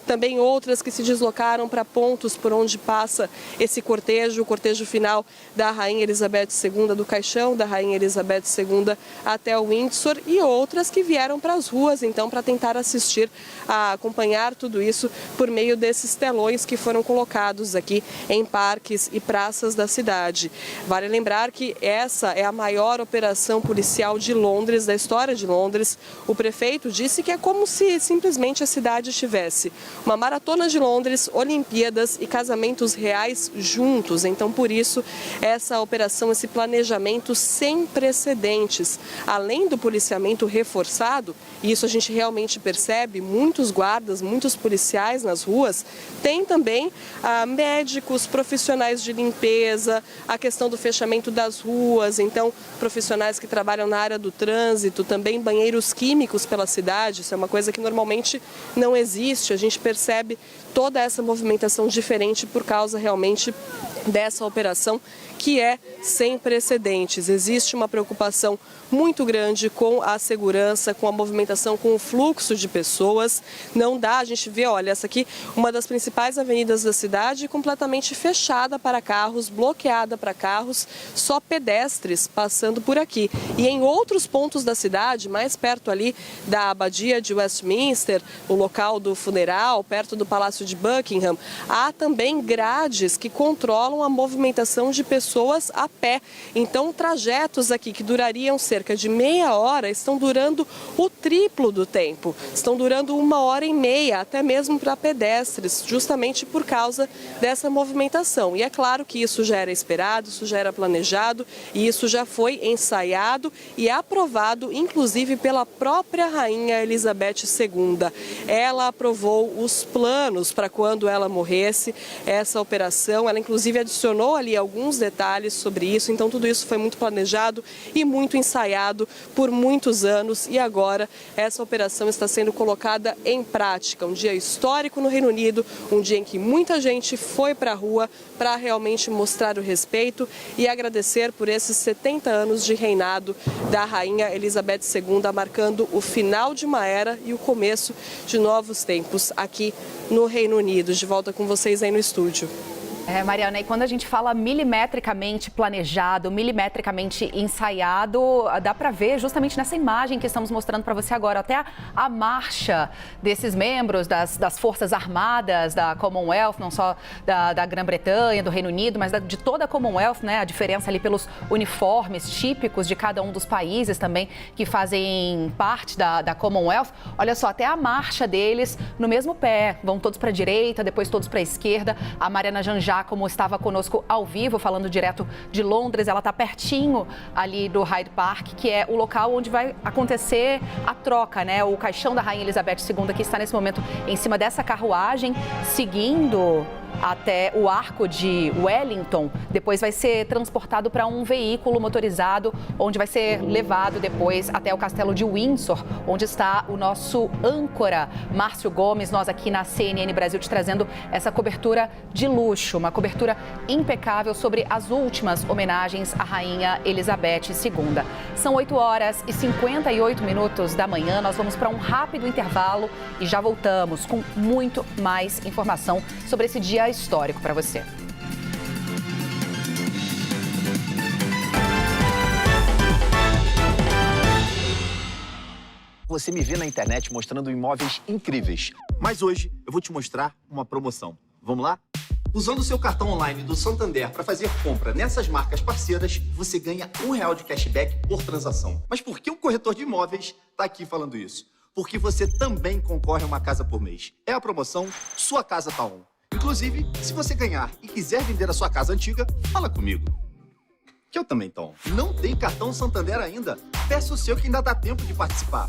Também outras que se deslocaram para pontos por onde passa esse cortejo, o cortejo final da Rainha Elizabeth II, do caixão da Rainha Elizabeth II até o Windsor e outras que vieram para as ruas, então, para tentar assistir, acompanhar tudo isso por meio desses telões que foram colocados aqui em parques e praças da cidade. Vale lembrar que essa é a maior operação policial de Londres, da história de Londres. O prefeito disse que é como se simplesmente a cidade tivesse uma maratona de Londres, Olimpíadas e casamentos reais juntos. Então, por isso, essa operação, esse planejamento sem precedentes. Além do policiamento reforçado, e isso a gente realmente percebe, muitos guardas, muitos policiais nas ruas, tem também médicos, profissionais de limpeza, a questão do fechamento das ruas, então profissionais que trabalham na área do trânsito, também banheiros químicos pela cidade, isso é uma coisa que normalmente não existe. A gente percebe toda essa movimentação diferente por causa realmente dessa operação que é sem precedentes. Existe uma preocupação muito grande com a segurança, com a movimentação, com o fluxo de pessoas. Não dá, a gente vê, olha, essa aqui, uma das principais avenidas da cidade, completamente fechada para carros, bloqueada para carros, só pedestres passando por aqui. E em outros pontos da cidade, mais perto ali da Abadia de Westminster, o local do funeral, perto do Palácio de Buckingham, há também grades que controlam a movimentação de pessoas a pé. Então, trajetos aqui que durariam cerca de meia hora estão durando o triplo do tempo. Estão durando 1h30, até mesmo para pedestres, justamente por causa dessa movimentação. E é claro que isso já era esperado, isso já era planejado e isso já foi ensaiado e aprovado, inclusive pela própria Rainha Elizabeth II. Ela aprovou os planos para quando ela morresse, essa operação. Ela, inclusive, adicionou ali alguns detalhes sobre isso. Então, tudo isso foi muito planejado e muito ensaiado por muitos anos. E agora, essa operação está sendo colocada em prática. Um dia histórico no Reino Unido, um dia em que muita gente foi para a rua para realmente mostrar o respeito e agradecer por esses 70 anos de reinado da Rainha Elizabeth II, marcando o final de uma era e o começo de novos tempos aqui no Reino Unido. De volta com vocês aí no estúdio. Mariana, e quando a gente fala milimetricamente planejado, milimetricamente ensaiado, dá para ver justamente nessa imagem que estamos mostrando para você agora, até a marcha desses membros das Forças Armadas da Commonwealth, não só da Grã-Bretanha, do Reino Unido, mas de toda a Commonwealth, né? A diferença ali pelos uniformes típicos de cada um dos países também que fazem parte da Commonwealth. Olha só, até a marcha deles no mesmo pé, vão todos para a direita, depois todos para a esquerda. A Mariana Janjá, como estava conosco ao vivo, falando direto de Londres, ela está pertinho ali do Hyde Park, que é o local onde vai acontecer a troca, né? O caixão da Rainha Elizabeth II, que está nesse momento em cima dessa carruagem, seguindo até o Arco de Wellington, depois vai ser transportado para um veículo motorizado, onde vai ser levado depois até o Castelo de Windsor, onde está o nosso âncora, Márcio Gomes. Nós aqui na CNN Brasil te trazendo essa cobertura de luxo, uma cobertura impecável sobre as últimas homenagens à Rainha Elizabeth II. São 8h58 da manhã, nós vamos para um rápido intervalo e já voltamos com muito mais informação sobre esse dia histórico para você. Você me vê na internet mostrando imóveis incríveis. Mas hoje eu vou te mostrar uma promoção. Vamos lá? Usando o seu cartão online do Santander para fazer compra nessas marcas parceiras, você ganha R$1 de cashback por transação. Mas por que o corretor de imóveis está aqui falando isso? Porque você também concorre a uma casa por mês. É a promoção Sua Casa Tá On. Inclusive, se você ganhar e quiser vender a sua casa antiga, fala comigo. Que eu também tô. Não tem cartão Santander ainda? Peça o seu que ainda dá tempo de participar.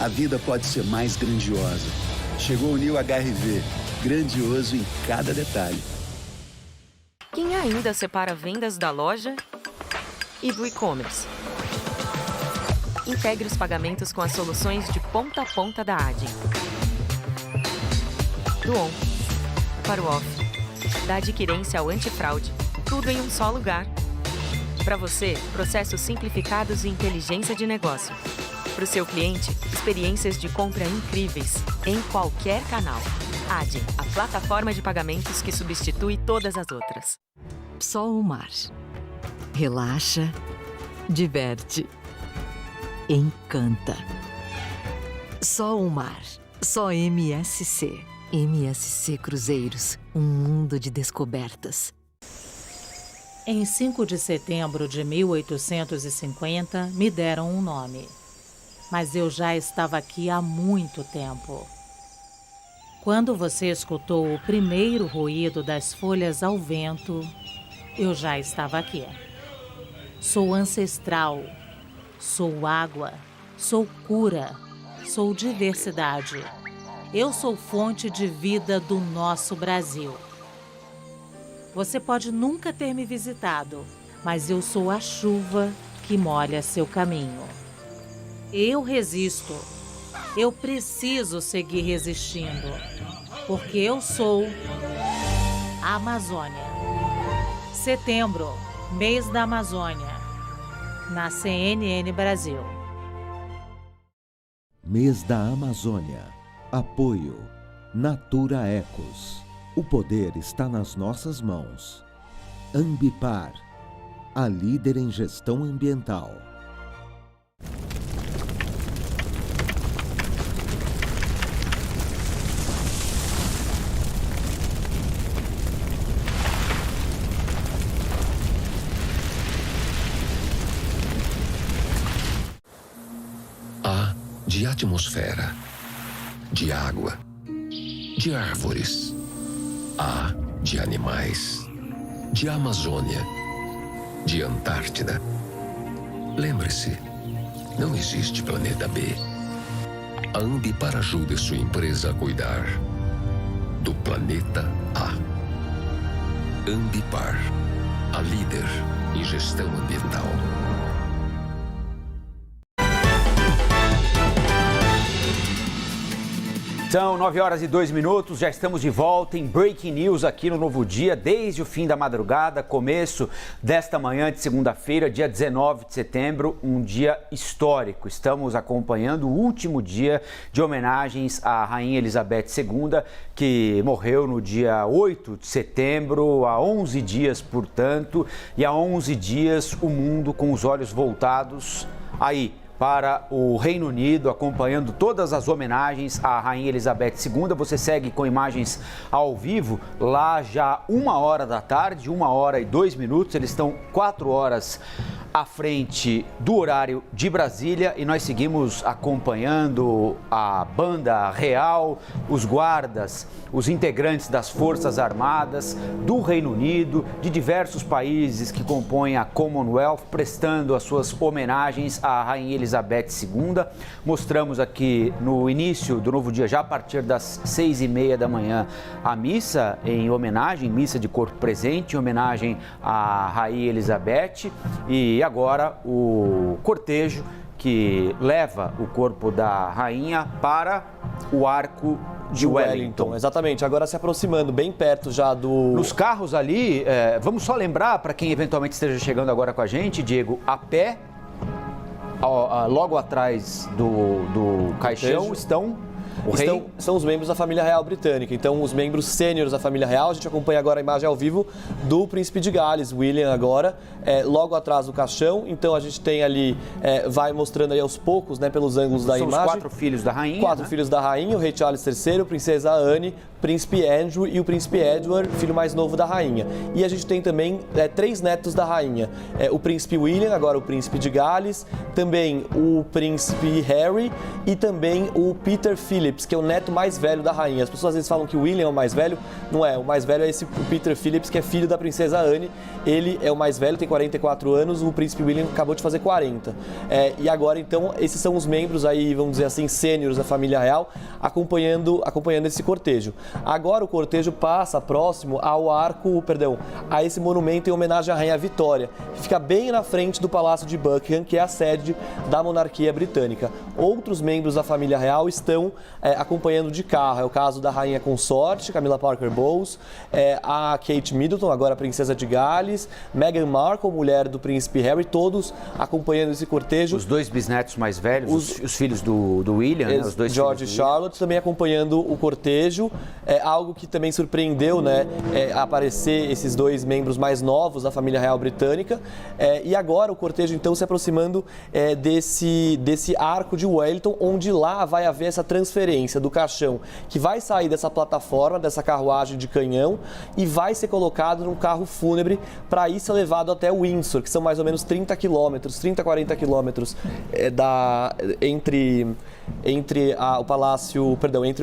A vida pode ser mais grandiosa. Chegou o New HRV, grandioso em cada detalhe. Quem ainda separa vendas da loja e do e-commerce? Integre os pagamentos com as soluções de ponta a ponta da Adyen. Do on para o off, da adquirência ao antifraude, tudo em um só lugar. Para você, processos simplificados e inteligência de negócio. Para o seu cliente, experiências de compra incríveis, em qualquer canal. Adyen, a plataforma de pagamentos que substitui todas as outras. Só o mar. Relaxa, diverte, encanta. Só o mar. Só MSC. MSC Cruzeiros, um mundo de descobertas. Em 5 de setembro de 1850, me deram um nome. Mas eu já estava aqui há muito tempo. Quando você escutou o primeiro ruído das folhas ao vento, eu já estava aqui. Sou ancestral, sou água, sou cura, sou diversidade. Eu sou fonte de vida do nosso Brasil. Você pode nunca ter me visitado, mas eu sou a chuva que molha seu caminho. Eu resisto. Eu preciso seguir resistindo, porque eu sou a Amazônia. Setembro, mês da Amazônia, na CNN Brasil. Mês da Amazônia. Apoio Natura Ecos. O poder está nas nossas mãos. Ambipar, a líder em gestão ambiental. A de atmosfera, de água, de árvores. A de animais, de Amazônia, de Antártida. Lembre-se, não existe planeta B. A Ambipar ajuda sua empresa a cuidar do planeta A. Ambipar, a líder em gestão ambiental. São 9h02, já estamos de volta em Breaking News aqui no Novo Dia, desde o fim da madrugada, começo desta manhã de segunda-feira, dia 19 de setembro, um dia histórico. Estamos acompanhando o último dia de homenagens à Rainha Elizabeth II, que morreu no dia 8 de setembro, há 11 dias, portanto, e há 11 dias o mundo com os olhos voltados aí para o Reino Unido, acompanhando todas as homenagens à Rainha Elizabeth II. Você segue com imagens ao vivo, lá já 1h da tarde, 1h02, eles estão 4 horas à frente do horário de Brasília e nós seguimos acompanhando a banda real, os guardas, os integrantes das Forças Armadas do Reino Unido, de diversos países que compõem a Commonwealth, prestando as suas homenagens à Rainha Elizabeth II. Mostramos aqui no início do novo dia, já a partir das 6h30 da manhã, a missa em homenagem, missa de corpo presente, em homenagem à Rainha Elizabeth, e agora o cortejo que leva o corpo da rainha para o Arco de Wellington. Exatamente, agora se aproximando bem perto já do... Nos carros ali, vamos só lembrar, para quem eventualmente esteja chegando agora com a gente, Diego, a pé, logo atrás do caixão estão... São os membros da família real britânica, então os membros sêniores da família real. A gente acompanha agora a imagem ao vivo do príncipe de Gales, William, agora, logo atrás do caixão. Então a gente tem ali, vai mostrando aí aos poucos, né, pelos ângulos da imagem. São os 4 filhos da rainha. 4 filhos da rainha, o rei Charles III, a princesa Anne, príncipe Andrew e o príncipe Edward, filho mais novo da rainha. E a gente tem também 3 netos da rainha, o príncipe William, agora o príncipe de Gales, também o príncipe Harry e também o Peter Phillips, que é o neto mais velho da rainha. As pessoas às vezes falam que o William é o mais velho, não é. O mais velho é o Peter Phillips, que é filho da princesa Anne. Ele é o mais velho, tem 44 anos, o príncipe William acabou de fazer 40. E agora, então, esses são os membros aí, vamos dizer assim, sêniores da família real, acompanhando esse cortejo. Agora o cortejo passa próximo a esse monumento em homenagem à Rainha Vitória, que fica bem na frente do Palácio de Buckingham, que é a sede da monarquia britânica. Outros membros da família real estão acompanhando de carro. É o caso da rainha consorte, Camilla Parker Bowles, a Kate Middleton, agora princesa de Gales, Meghan Markle, mulher do príncipe Harry, todos acompanhando esse cortejo. Os 2 bisnetos mais velhos, os filhos do William, né? Os 2 George e Charlotte, também acompanhando o cortejo. Algo que também surpreendeu, né, aparecer esses 2 membros mais novos da família real britânica. E agora o cortejo, então, se aproximando desse arco de Wellington, onde lá vai haver essa transferência do caixão, que vai sair dessa plataforma, dessa carruagem de canhão, e vai ser colocado num carro fúnebre para ir ser levado até Windsor, que são mais ou menos 30 a 40 quilômetros entre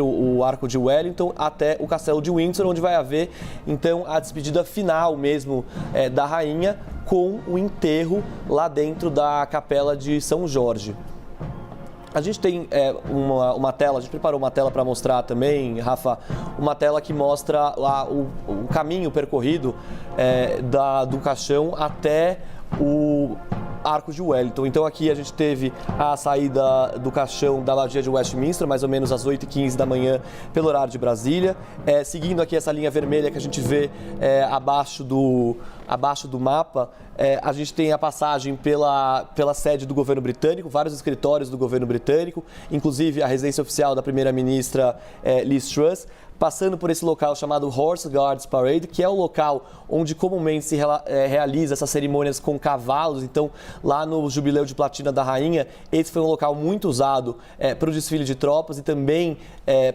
o Arco de Wellington até o Castelo de Windsor, onde vai haver então a despedida final mesmo da rainha, com o enterro lá dentro da Capela de São Jorge. A gente tem uma tela, a gente preparou uma tela para mostrar também, Rafa, uma tela que mostra o caminho percorrido do caixão até o Arco de Wellington. Então aqui a gente teve a saída do caixão da Abadia de Westminster, mais ou menos às 8h15 da manhã, pelo horário de Brasília. Seguindo aqui essa linha vermelha que a gente vê abaixo do mapa, a gente tem a passagem pela sede do governo britânico, vários escritórios do governo britânico, inclusive a residência oficial da primeira-ministra Liz Truss, passando por esse local chamado Horse Guards Parade, que é o local onde comumente se realiza essas cerimônias com cavalos. Então, lá no Jubileu de Platina da Rainha, esse foi um local muito usado para o desfile de tropas e também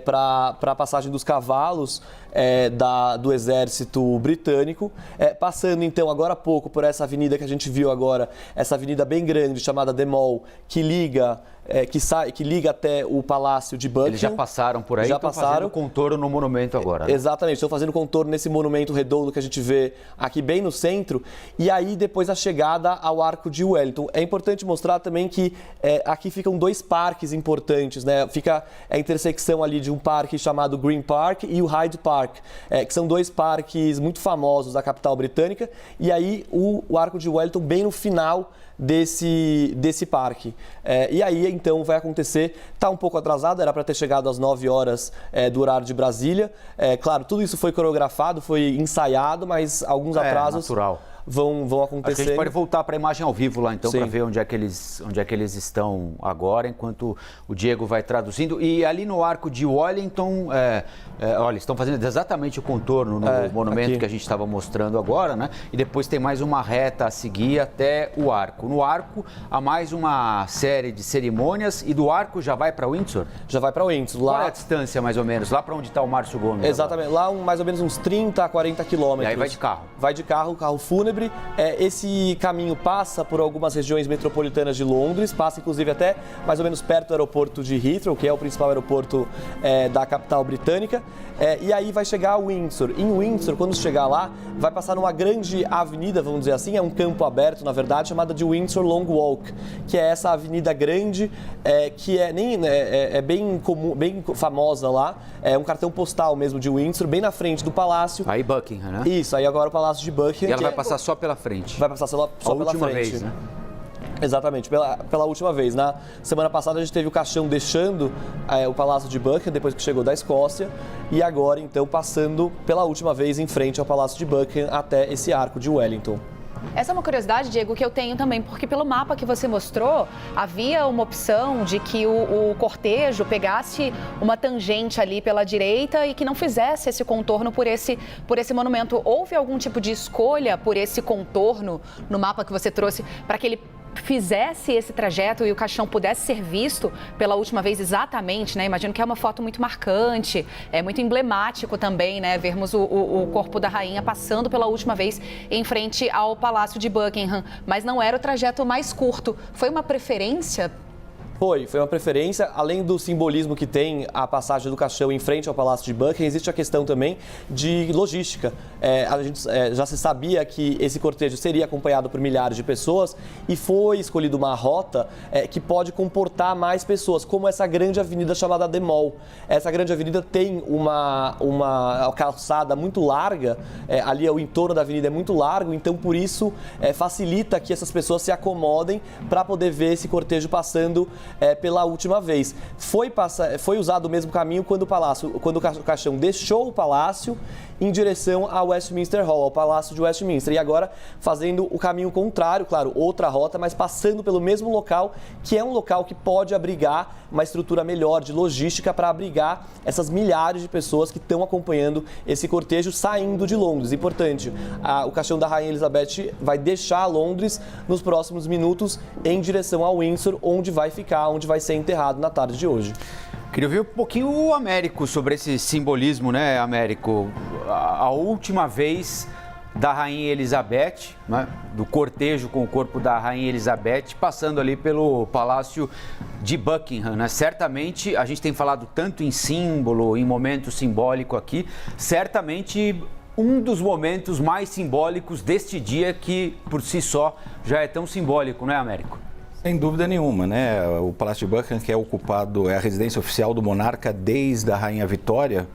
para a passagem dos cavalos do exército britânico. Passando, então, agora há pouco por essa avenida que a gente viu agora, essa avenida bem grande chamada The Mall, que liga até o Palácio de Buckingham. Eles já passaram por aí, já estão fazendo contorno no monumento agora. Né? Exatamente, estão fazendo contorno nesse monumento redondo que a gente vê aqui bem no centro, e aí depois a chegada ao Arco de Wellington. É importante mostrar também que aqui ficam 2 parques importantes, né? Fica a intersecção ali de um parque chamado Green Park e o Hyde Park, que são 2 parques muito famosos da capital britânica, e aí o Arco de Wellington bem no final desse parque. E aí, então, vai acontecer, está um pouco atrasado, era para ter chegado às 9 horas do horário de Brasília. Claro, tudo isso foi coreografado, foi ensaiado, mas alguns atrasos vão acontecer. A gente pode voltar para a imagem ao vivo lá, então, para ver onde é que eles estão agora, enquanto o Diego vai traduzindo. E ali no Arco de Wellington, olha, estão fazendo exatamente o contorno no monumento aqui que a gente estava mostrando agora, né? E depois tem mais uma reta a seguir até o arco. No arco, há mais uma série de cerimônias, e do arco já vai para Windsor? Já vai para Windsor. Qual é a distância, mais ou menos? Lá para onde está o Márcio Gomes? Exatamente. Lá mais ou menos uns 30 a 40 quilômetros. E aí vai de carro? Vai de carro fúnebre. fúnebre. Esse caminho passa por algumas regiões metropolitanas de Londres, passa inclusive até mais ou menos perto do aeroporto de Heathrow, que é o principal aeroporto da capital britânica, e aí vai chegar a Windsor. Em Windsor, quando chegar lá, vai passar numa grande avenida, vamos dizer assim, é um campo aberto, na verdade, chamada de Windsor Long Walk, que é essa avenida grande, que é bem comum, bem famosa lá, é um cartão postal mesmo de Windsor, bem na frente do palácio. Aí Buckingham, né? Isso, aí agora o Palácio de Buckingham. E ela vai passar só pela frente. Vai passar só pela última frente. Vez, né? Exatamente, pela última vez. Na semana passada a gente teve o caixão deixando o Palácio de Buckingham, depois que chegou da Escócia, e agora então passando pela última vez em frente ao Palácio de Buckingham até esse arco de Wellington. Essa é uma curiosidade, Diego, que eu tenho também, porque pelo mapa que você mostrou, havia uma opção de que o cortejo pegasse uma tangente ali pela direita e que não fizesse esse contorno por esse monumento. Houve algum tipo de escolha por esse contorno no mapa que você trouxe para que ele fizesse esse trajeto e o caixão pudesse ser visto pela última vez exatamente, né? Imagino que é uma foto muito marcante, é muito emblemático também, né? Vermos o corpo da rainha passando pela última vez em frente ao Palácio de Buckingham, mas não era o trajeto mais curto. Foi uma preferência? Foi uma preferência, além do simbolismo que tem a passagem do caixão em frente ao Palácio de Buckingham, existe a questão também de logística. Já se sabia que esse cortejo seria acompanhado por milhares de pessoas e foi escolhida uma rota que pode comportar mais pessoas, como essa grande avenida chamada The Mall. Essa grande avenida tem uma calçada muito larga, ali o entorno da avenida é muito largo, então por isso facilita que essas pessoas se acomodem para poder ver esse cortejo passando pela última vez. Foi usado o mesmo caminho quando o caixão deixou o palácio em direção ao Westminster Hall, ao Palácio de Westminster. E agora fazendo o caminho contrário, claro, outra rota, mas passando pelo mesmo local, que é um local que pode abrigar uma estrutura melhor de logística para abrigar essas milhares de pessoas que estão acompanhando esse cortejo saindo de Londres. Importante, o caixão da Rainha Elizabeth vai deixar Londres nos próximos minutos em direção ao Windsor, onde vai ser enterrado na tarde de hoje. Queria ouvir um pouquinho o Américo sobre esse simbolismo, né, Américo? A última vez da Rainha Elizabeth, né, do cortejo com o corpo da Rainha Elizabeth, passando ali pelo Palácio de Buckingham, né? Certamente, a gente tem falado tanto em símbolo, em momento simbólico aqui, certamente um dos momentos mais simbólicos deste dia que, por si só, já é tão simbólico, não é, Américo? Sem dúvida nenhuma, né? O Palácio de Buckingham, que é a residência oficial do monarca desde a Rainha Vitória.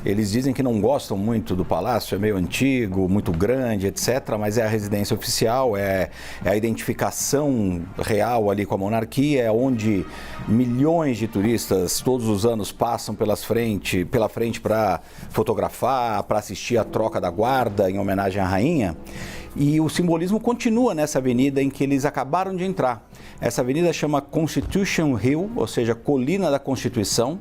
Eles dizem que não gostam muito do palácio, é meio antigo, muito grande, etc. Mas é a residência oficial, é a identificação real ali com a monarquia, é onde milhões de turistas todos os anos passam pela frente para fotografar, para assistir a troca da guarda em homenagem à rainha. E o simbolismo continua nessa avenida em que eles acabaram de entrar. Essa avenida chama Constitution Hill, ou seja, Colina da Constituição.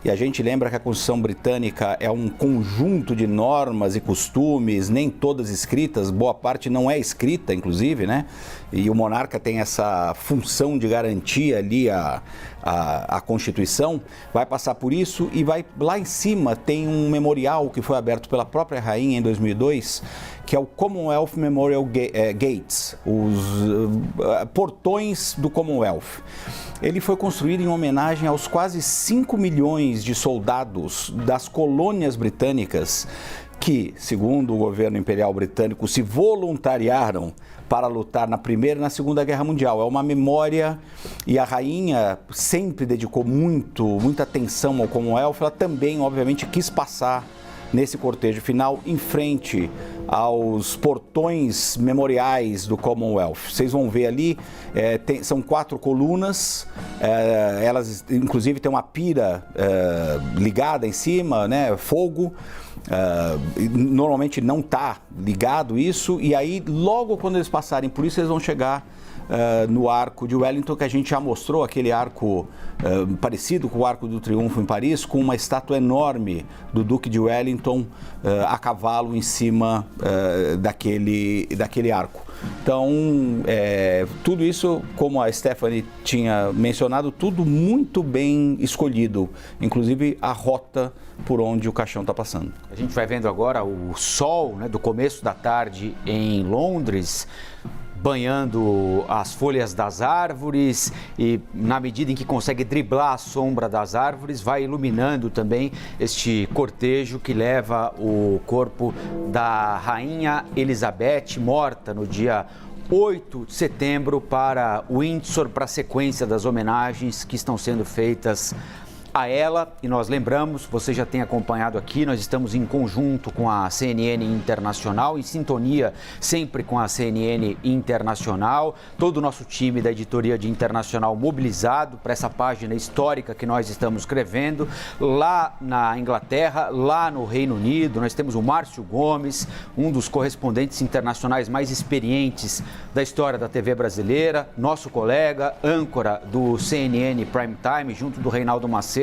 E a gente lembra que a Constituição Britânica é um conjunto de normas e costumes, nem todas escritas, boa parte não é escrita, inclusive, né? E o monarca tem essa função de garantir ali a Constituição, vai passar por isso e lá em cima tem um memorial que foi aberto pela própria rainha em 2002, que é o Commonwealth Memorial Gates, os portões do Commonwealth. Ele foi construído em homenagem aos quase 5 milhões de soldados das colônias britânicas que, segundo o governo imperial britânico, se voluntariaram para lutar na Primeira e na Segunda Guerra Mundial. É uma memória, e a rainha sempre dedicou muita atenção ao Commonwealth. Ela também, obviamente, quis passar nesse cortejo final em frente aos portões memoriais do Commonwealth. Vocês vão ver ali, são 4 colunas, elas inclusive têm uma pira ligada em cima, né, fogo. Normalmente não está ligado isso, e aí logo quando eles passarem por isso, eles vão chegar no Arco de Wellington, que a gente já mostrou, aquele arco parecido com o Arco do Triunfo em Paris, com uma estátua enorme do Duque de Wellington a cavalo em cima daquele arco. Então, tudo isso, como a Stephanie tinha mencionado, tudo muito bem escolhido, inclusive a rota por onde o caixão está passando. gente vai vendo agora o sol, né, do começo da tarde em Londres, banhando as folhas das árvores e, na medida em que consegue driblar a sombra das árvores, vai iluminando também este cortejo que leva o corpo da Rainha Elizabeth, morta no dia 8 de setembro, para Windsor, para a sequência das homenagens que estão sendo feitas a ela. E nós lembramos, você já tem acompanhado aqui, nós estamos em conjunto com a CNN Internacional, em sintonia sempre com a CNN Internacional, todo o nosso time da editoria de Internacional mobilizado para essa página histórica que nós estamos escrevendo lá na Inglaterra, lá no Reino Unido. Nós temos o Márcio Gomes, um dos correspondentes internacionais mais experientes da história da TV brasileira, nosso colega, âncora do CNN Prime Time, junto do Reinaldo Macedo,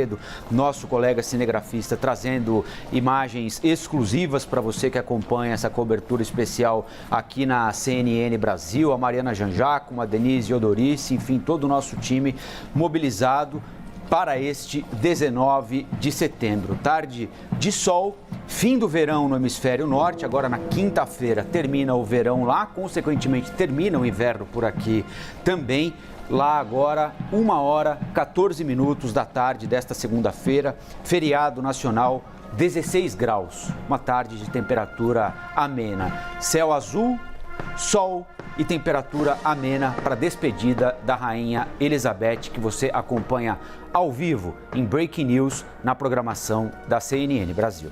nosso colega cinegrafista, trazendo imagens exclusivas para você que acompanha essa cobertura especial aqui na CNN Brasil, a Mariana Janjaco, a Denise Odorici, enfim, todo o nosso time mobilizado para este 19 de setembro. Tarde de sol, fim do verão no hemisfério norte. Agora na quinta-feira termina o verão lá, consequentemente termina o inverno por aqui também. Lá agora, 1h14 da tarde desta segunda-feira, feriado nacional, 16 graus, uma tarde de temperatura amena. Céu azul, sol e temperatura amena para a despedida da Rainha Elizabeth, que você acompanha ao vivo em Breaking News na programação da CNN Brasil.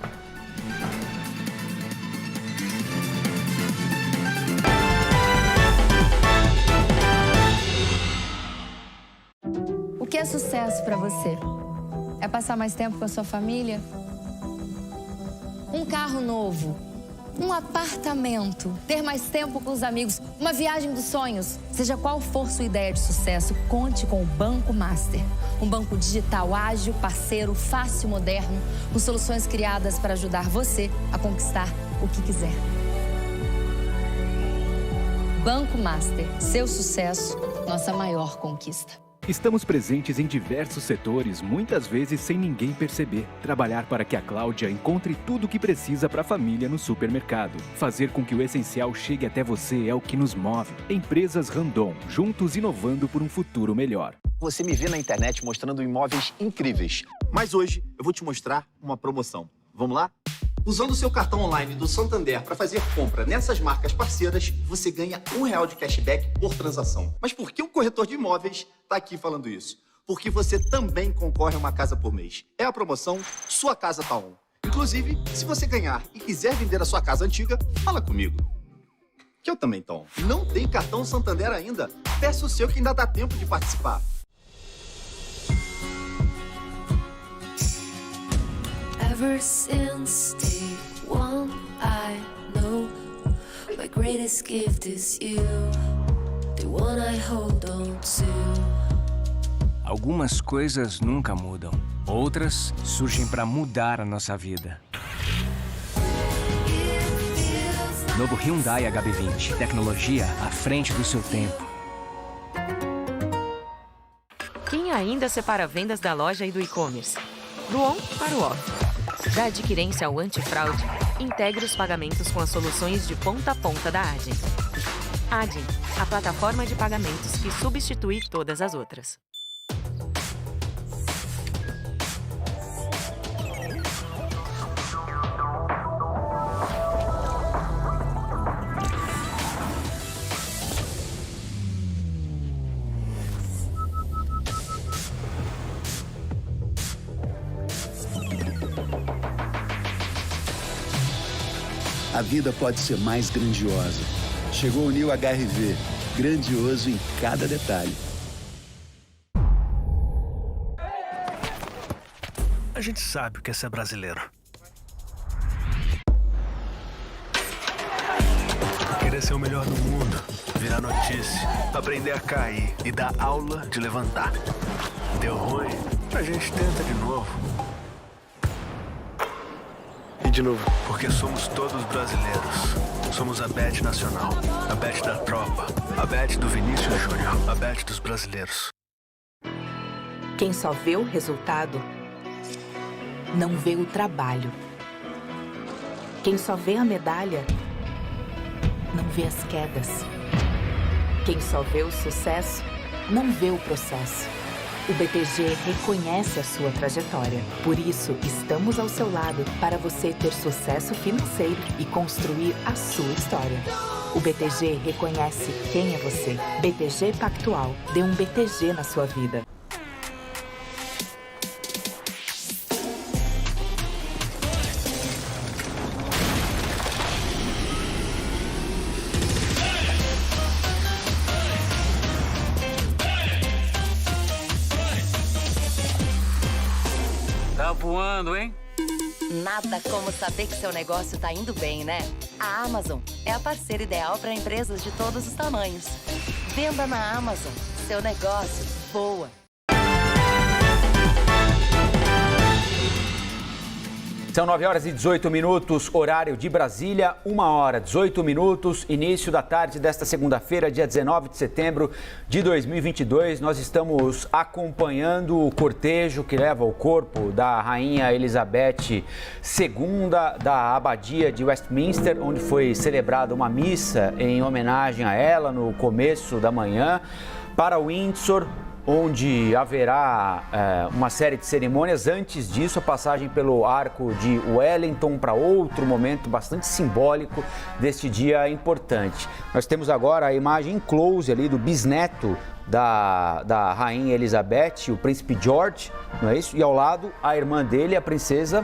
O que é sucesso para você? É passar mais tempo com a sua família? Um carro novo? Um apartamento? Ter mais tempo com os amigos? Uma viagem dos sonhos? Seja qual for sua ideia de sucesso, conte com o Banco Master. Um banco digital ágil, parceiro, fácil, moderno, com soluções criadas para ajudar você a conquistar o que quiser. Banco Master. Seu sucesso, nossa maior conquista. Estamos presentes em diversos setores, muitas vezes sem ninguém perceber. Trabalhar para que a Cláudia encontre tudo o que precisa para a família no supermercado. Fazer com que o essencial chegue até você é o que nos move. Empresas Randon, juntos inovando por um futuro melhor. Você me vê na internet mostrando imóveis incríveis, mas hoje eu vou te mostrar uma promoção. Vamos lá? Usando o seu cartão online do Santander para fazer compra nessas marcas parceiras, você ganha R$1 de cashback por transação. Mas por que o corretor de imóveis está aqui falando isso? Porque você também concorre a uma casa por mês. É a promoção Sua Casa Tá On. Inclusive, se você ganhar e quiser vender a sua casa antiga, fala comigo, que eu também tô. Não tem cartão Santander ainda? Peça o seu que ainda dá tempo de participar. Ever since day one, I know my greatest gift is you, the one I hold on to. Algumas coisas nunca mudam, outras surgem para mudar a nossa vida. Novo Hyundai HB20, tecnologia à frente do seu tempo. Quem ainda separa vendas da loja e do e-commerce? Do on para o off. Da adquirência ao antifraude, integre os pagamentos com as soluções de ponta a ponta da Adyen. Adyen, a plataforma de pagamentos que substitui todas as outras. A vida pode ser mais grandiosa. Chegou o New HRV, grandioso em cada detalhe. A gente sabe o que é ser brasileiro. Querer ser o melhor do mundo, virar notícia, aprender a cair e dar aula de levantar. Deu ruim, a gente tenta de novo. E de novo, porque somos todos brasileiros. Somos a Bet Nacional, a Bet da Tropa, a Bet do Vinícius Júnior, a Bet dos brasileiros. Quem só vê o resultado, não vê o trabalho. Quem só vê a medalha, não vê as quedas. Quem só vê o sucesso, não vê o processo. O BTG reconhece a sua trajetória. Por isso, estamos ao seu lado para você ter sucesso financeiro e construir a sua história. O BTG reconhece quem é você. BTG Pactual. Dê um BTG na sua vida. Tá voando, hein? Nada como saber que seu negócio tá indo bem, né? A Amazon é a parceira ideal para empresas de todos os tamanhos. Venda na Amazon. Seu negócio voa. São 9h18, horário de Brasília, 1h18, início da tarde desta segunda-feira, dia 19 de setembro de 2022. Nós estamos acompanhando o cortejo que leva o corpo da Rainha Elizabeth II da Abadia de Westminster, onde foi celebrada uma missa em homenagem a ela no começo da manhã, para Windsor, onde haverá uma série de cerimônias. Antes disso, a passagem pelo Arco de Wellington para outro momento bastante simbólico deste dia importante. Nós temos agora a imagem em close ali do bisneto da Rainha Elizabeth, o Príncipe George, não é isso? E ao lado, a irmã dele, a Princesa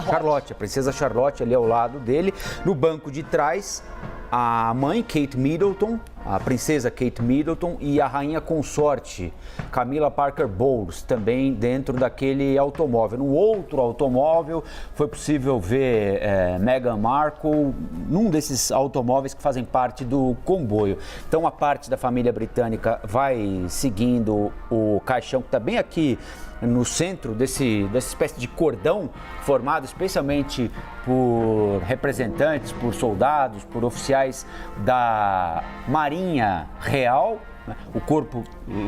Charlotte, a Princesa Charlotte ali ao lado dele. No banco de trás, a mãe, Kate Middleton, a princesa Kate Middleton, e a rainha consorte, Camilla Parker Bowles, também dentro daquele automóvel. No outro automóvel, foi possível ver Meghan Markle num desses automóveis que fazem parte do comboio. Então, a parte da família britânica vai seguindo o caixão, que está bem aqui no centro dessa espécie de cordão formado especialmente por representantes, por soldados, por oficiais da Marinha Real, né? O corpo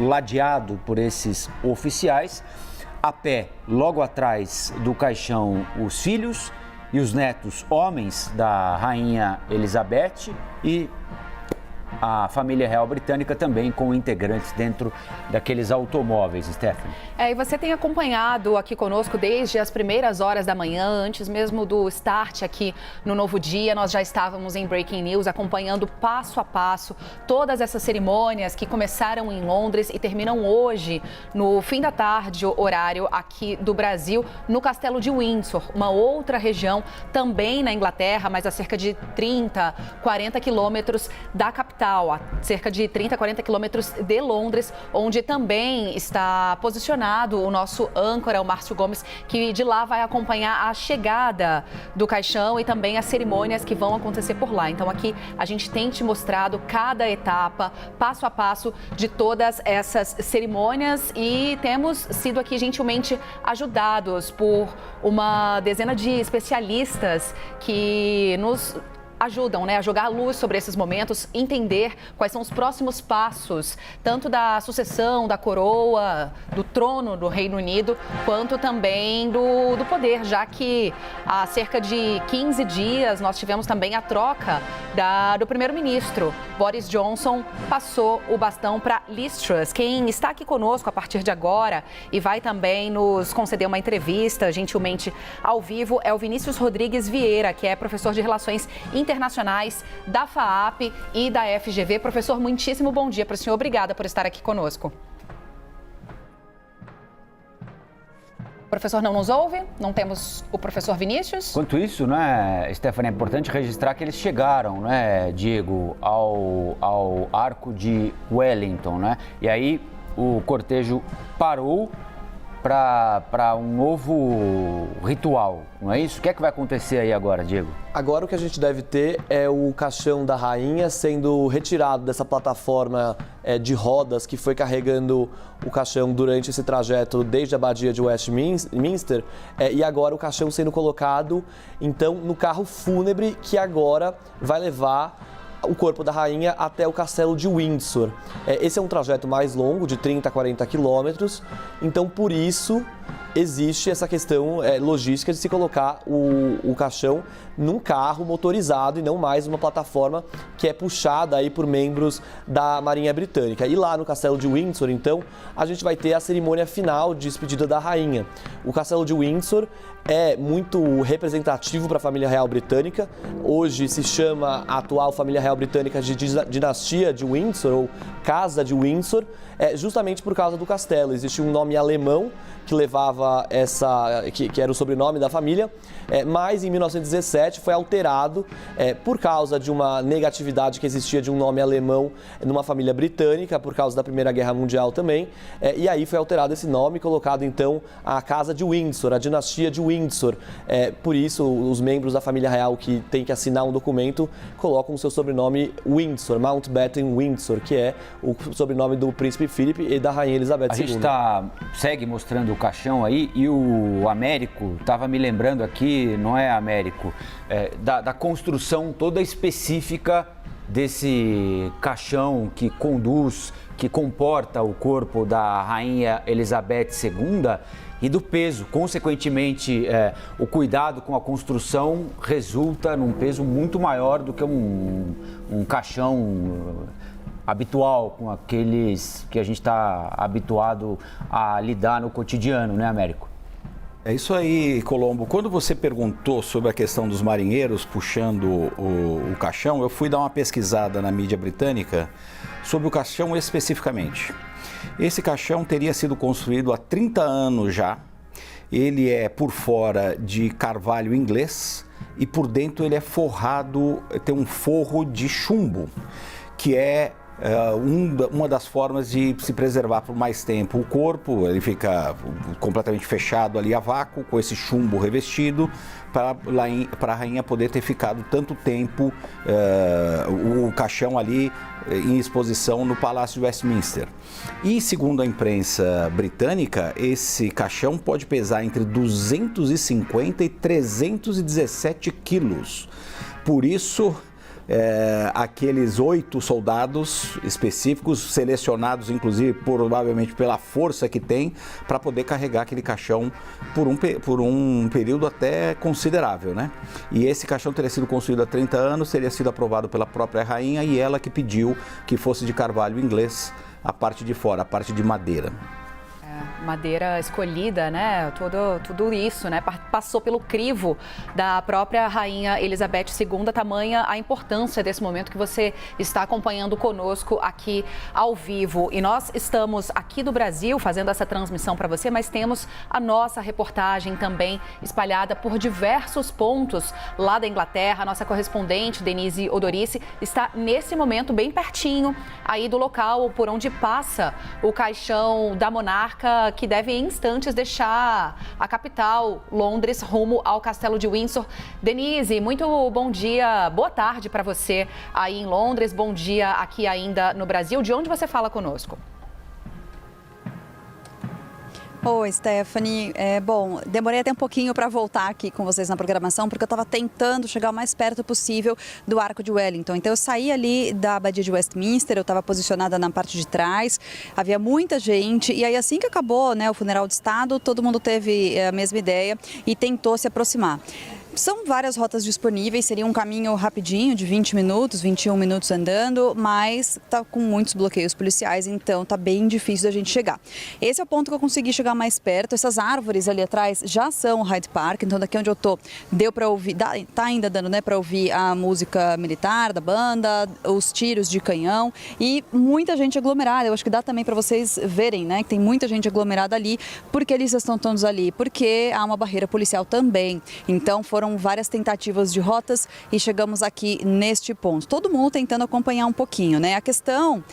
ladeado por esses oficiais. A pé, logo atrás do caixão, os filhos e os netos homens da Rainha Elizabeth e a família real britânica também com integrantes dentro daqueles automóveis, Stephanie. E você tem acompanhado aqui conosco desde as primeiras horas da manhã, antes mesmo do start aqui no Novo Dia. Nós já estávamos em Breaking News acompanhando passo a passo todas essas cerimônias que começaram em Londres e terminam hoje, no fim da tarde, horário aqui do Brasil, no Castelo de Windsor, uma outra região também na Inglaterra, mas a cerca de 30, 40 quilômetros da capital, a cerca de 30, 40 quilômetros de Londres, onde também está posicionado o nosso âncora, o Márcio Gomes, que de lá vai acompanhar a chegada do caixão e também as cerimônias que vão acontecer por lá. Então aqui a gente tem te mostrado cada etapa, passo a passo de todas essas cerimônias e temos sido aqui gentilmente ajudados por uma dezena de especialistas que nos ajudam, a jogar a luz sobre esses momentos, entender quais são os próximos passos, tanto da sucessão, da coroa, do trono do Reino Unido, quanto também do poder, já que há cerca de 15 dias nós tivemos também a troca do primeiro-ministro. Boris Johnson passou o bastão para Liz Truss. Quem está aqui conosco a partir de agora e vai também nos conceder uma entrevista, gentilmente ao vivo, é o Vinícius Rodrigues Vieira, que é professor de Relações Internacionais da FAAP e da FGV. Professor, muitíssimo bom dia para o senhor. Obrigada por estar aqui conosco. O professor não nos ouve? Não temos o professor Vinícius? Enquanto isso, Stephanie, é importante registrar que eles chegaram, Diego, ao Arco de Wellington, E aí o cortejo parou para um novo ritual, não é isso? O que é que vai acontecer aí agora, Diego? Agora o que a gente deve ter é o caixão da rainha sendo retirado dessa plataforma de rodas que foi carregando o caixão durante esse trajeto desde a Abadia de Westminster e agora o caixão sendo colocado, então, no carro fúnebre que agora vai levar o corpo da rainha até o castelo de Windsor. Esse é um trajeto mais longo, de 30 a 40 quilômetros, então por isso existe essa questão logística de se colocar o caixão num carro motorizado e não mais uma plataforma que é puxada aí por membros da Marinha Britânica. E lá no Castelo de Windsor, então, a gente vai ter a cerimônia final de despedida da rainha. O Castelo de Windsor é muito representativo para a família real britânica. Hoje se chama a atual família real britânica de dinastia de Windsor ou Casa de Windsor, justamente por causa do castelo. Existe um nome alemão que levava que era o sobrenome da família, mas em 1917 foi alterado por causa de uma negatividade que existia de um nome alemão numa família britânica, por causa da Primeira Guerra Mundial também, e aí foi alterado esse nome, colocado então a Casa de Windsor, a dinastia de Windsor. Por isso, os membros da família real que têm que assinar um documento colocam o seu sobrenome Windsor, Mountbatten Windsor, que é o sobrenome do príncipe Philip e da rainha Elizabeth II. A gente segue mostrando o caixão aí, e o Américo estava me lembrando aqui, não é, Américo, da construção toda específica desse caixão que comporta o corpo da rainha Elizabeth II e do peso. Consequentemente, o cuidado com a construção resulta num peso muito maior do que um caixão habitual, com aqueles que a gente está habituado a lidar no cotidiano, né, Américo? É isso aí, Colombo. Quando você perguntou sobre a questão dos marinheiros puxando o caixão, eu fui dar uma pesquisada na mídia britânica sobre o caixão especificamente. Esse caixão teria sido construído há 30 anos já. Ele é por fora de carvalho inglês e por dentro ele é forrado, tem um forro de chumbo, que é uma das formas de se preservar por mais tempo o corpo. Ele fica completamente fechado ali a vácuo, com esse chumbo revestido, para a rainha poder ter ficado tanto tempo o caixão ali em exposição no Palácio de Westminster. E segundo a imprensa britânica, esse caixão pode pesar entre 250 e 317 quilos. Por isso, aqueles 8 soldados específicos, selecionados inclusive provavelmente pela força que tem, para poder carregar aquele caixão por um período até considerável, né? E esse caixão teria sido construído há 30 anos, teria sido aprovado pela própria rainha e ela que pediu que fosse de carvalho inglês a parte de fora, a parte de madeira. Madeira escolhida, né? Tudo isso, né? Passou pelo crivo da própria rainha Elizabeth II, tamanha a importância desse momento que você está acompanhando conosco aqui ao vivo. E nós estamos aqui do Brasil fazendo essa transmissão para você, mas temos a nossa reportagem também espalhada por diversos pontos lá da Inglaterra. A nossa correspondente, Denise Odorice, está nesse momento bem pertinho aí do local por onde passa o caixão da monarca, que deve em instantes deixar a capital, Londres, rumo ao Castelo de Windsor. Denise, muito bom dia, boa tarde para você aí em Londres, bom dia aqui ainda no Brasil. De onde você fala conosco? Oi, Stephanie. Bom, demorei até um pouquinho para voltar aqui com vocês na programação, porque eu estava tentando chegar o mais perto possível do Arco de Wellington. Então, eu saí ali da Abadia de Westminster, eu estava posicionada na parte de trás, havia muita gente, e aí assim que acabou, né, o funeral de Estado, todo mundo teve a mesma ideia e tentou se aproximar. São várias rotas disponíveis, seria um caminho rapidinho, de 20 minutos, 21 minutos andando, mas está com muitos bloqueios policiais, então está bem difícil da gente chegar. Esse é o ponto que eu consegui chegar mais perto. Essas árvores ali atrás já são o Hyde Park, então daqui onde eu tô, deu para ouvir, tá ainda dando, né, para ouvir a música militar da banda, os tiros de canhão e muita gente aglomerada. Eu acho que dá também para vocês verem, né, que tem muita gente aglomerada ali. Por que eles estão todos ali? Porque há uma barreira policial também. Então foram várias tentativas de rotas e chegamos aqui neste ponto. Todo mundo tentando acompanhar um pouquinho, né? A questão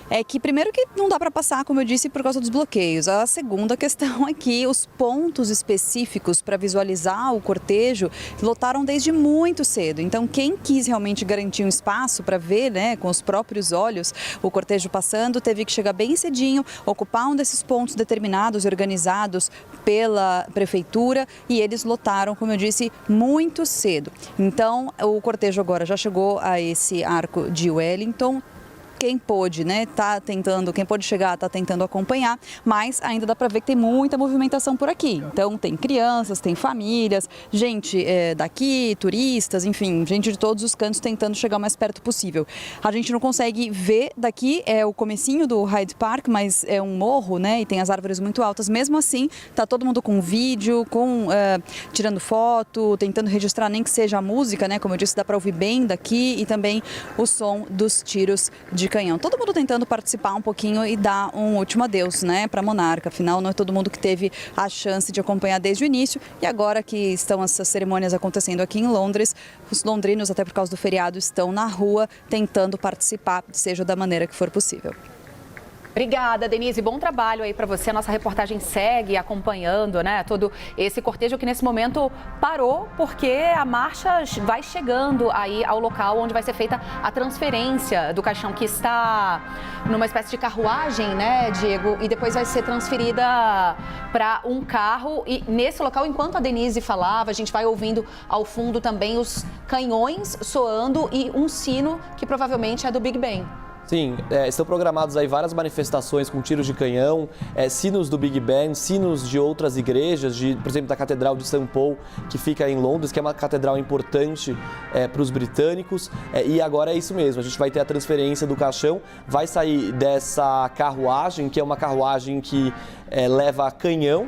é que, primeiro, que não dá para passar, como eu disse, por causa dos bloqueios. A segunda questão é que os pontos específicos para visualizar o cortejo lotaram desde muito cedo. Então, quem quis realmente garantir um espaço para ver, né, com os próprios olhos, o cortejo passando, teve que chegar bem cedinho, ocupar um desses pontos determinados e organizados pela prefeitura, e eles lotaram, como eu disse, muito cedo. Então, o cortejo agora já chegou a esse Arco de Wellington. quem pôde, né, quem pôde chegar, tá tentando acompanhar, mas ainda dá para ver que tem muita movimentação por aqui. Então tem crianças, tem famílias, gente daqui, turistas, enfim, gente de todos os cantos tentando chegar o mais perto possível. A gente não consegue ver daqui, é o comecinho do Hyde Park, mas é um morro, né, e tem as árvores muito altas. Mesmo assim, tá todo mundo com vídeo, tirando foto, tentando registrar nem que seja a música, né, como eu disse, dá para ouvir bem daqui, e também o som dos tiros de canhão. Todo mundo tentando participar um pouquinho e dar um último adeus, né, para a monarca. Afinal, não é todo mundo que teve a chance de acompanhar desde o início, e agora que estão essas cerimônias acontecendo aqui em Londres, os londrinos, até por causa do feriado, estão na rua tentando participar, seja da maneira que for possível. Obrigada, Denise. Bom trabalho aí para você. A nossa reportagem segue acompanhando, né, todo esse cortejo que nesse momento parou porque a marcha vai chegando aí ao local onde vai ser feita a transferência do caixão, que está numa espécie de carruagem, né, Diego, e depois vai ser transferida para um carro. E nesse local, enquanto a Denise falava, a gente vai ouvindo ao fundo também os canhões soando e um sino que provavelmente é do Big Ben. Sim, estão programados aí várias manifestações com tiros de canhão, sinos do Big Ben, sinos de outras igrejas, por exemplo, da Catedral de St. Paul, que fica em Londres, que é uma catedral importante para os britânicos. E agora é isso mesmo, a gente vai ter a transferência do caixão, vai sair dessa carruagem, que é uma carruagem que leva canhão,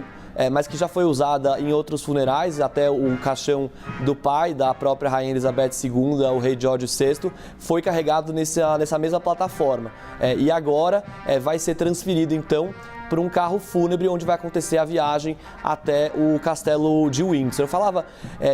mas que já foi usada em outros funerais, até o caixão do pai da própria Rainha Elizabeth II, o rei George VI, foi carregado nessa mesma plataforma. E agora vai ser transferido, então, para um carro fúnebre, onde vai acontecer a viagem até o castelo de Windsor. Eu falava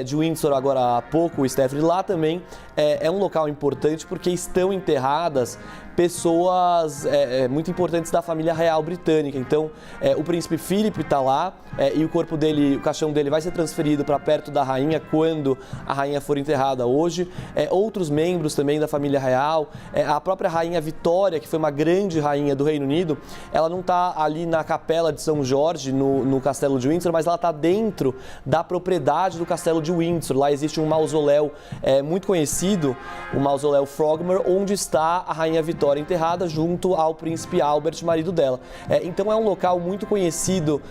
de Windsor agora há pouco, Stephanie, lá também é um local importante porque estão enterradas pessoas muito importantes da família real britânica. Então, o príncipe Philip está lá e o corpo dele, o caixão dele vai ser transferido para perto da rainha quando a rainha for enterrada hoje. Outros membros também da família real, a própria rainha Vitória, que foi uma grande rainha do Reino Unido, ela não está ali na capela de São Jorge, no castelo de Windsor, mas ela está dentro da propriedade do castelo de Windsor. Lá existe um mausoléu muito conhecido, o mausoléu Frogmore, onde está a rainha Vitória enterrada junto ao príncipe Albert, marido dela. Então é um local muito conhecido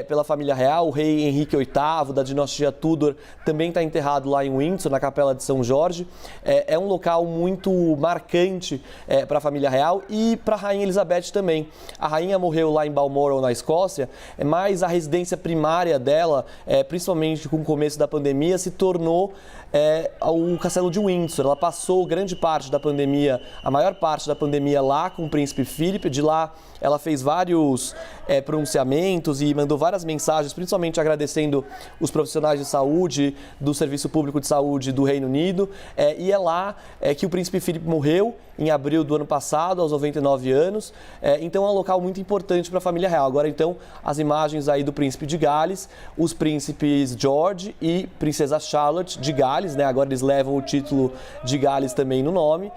pela família real. O rei Henrique VIII, da dinastia Tudor, também está enterrado lá em Windsor, na capela de São Jorge. É um local muito marcante para a família real e para a rainha Elizabeth também. A rainha morreu lá em Balmoral, na Escócia, mas a residência primária dela, principalmente com o começo da pandemia, se tornou o castelo de Windsor. Ela passou grande parte da pandemia, a maior parte da pandemia lá com o príncipe Philip. De lá ela fez vários pronunciamentos e mandou várias mensagens, principalmente agradecendo os profissionais de saúde do Serviço Público de Saúde do Reino Unido. E é lá que o príncipe Philip morreu em abril do ano passado, aos 99 anos. Então é um local muito importante para a família real. Agora, então, as imagens aí do príncipe de Gales, os príncipes George e princesa Charlotte de Gales, né? Agora eles levam o título de Gales também no nome.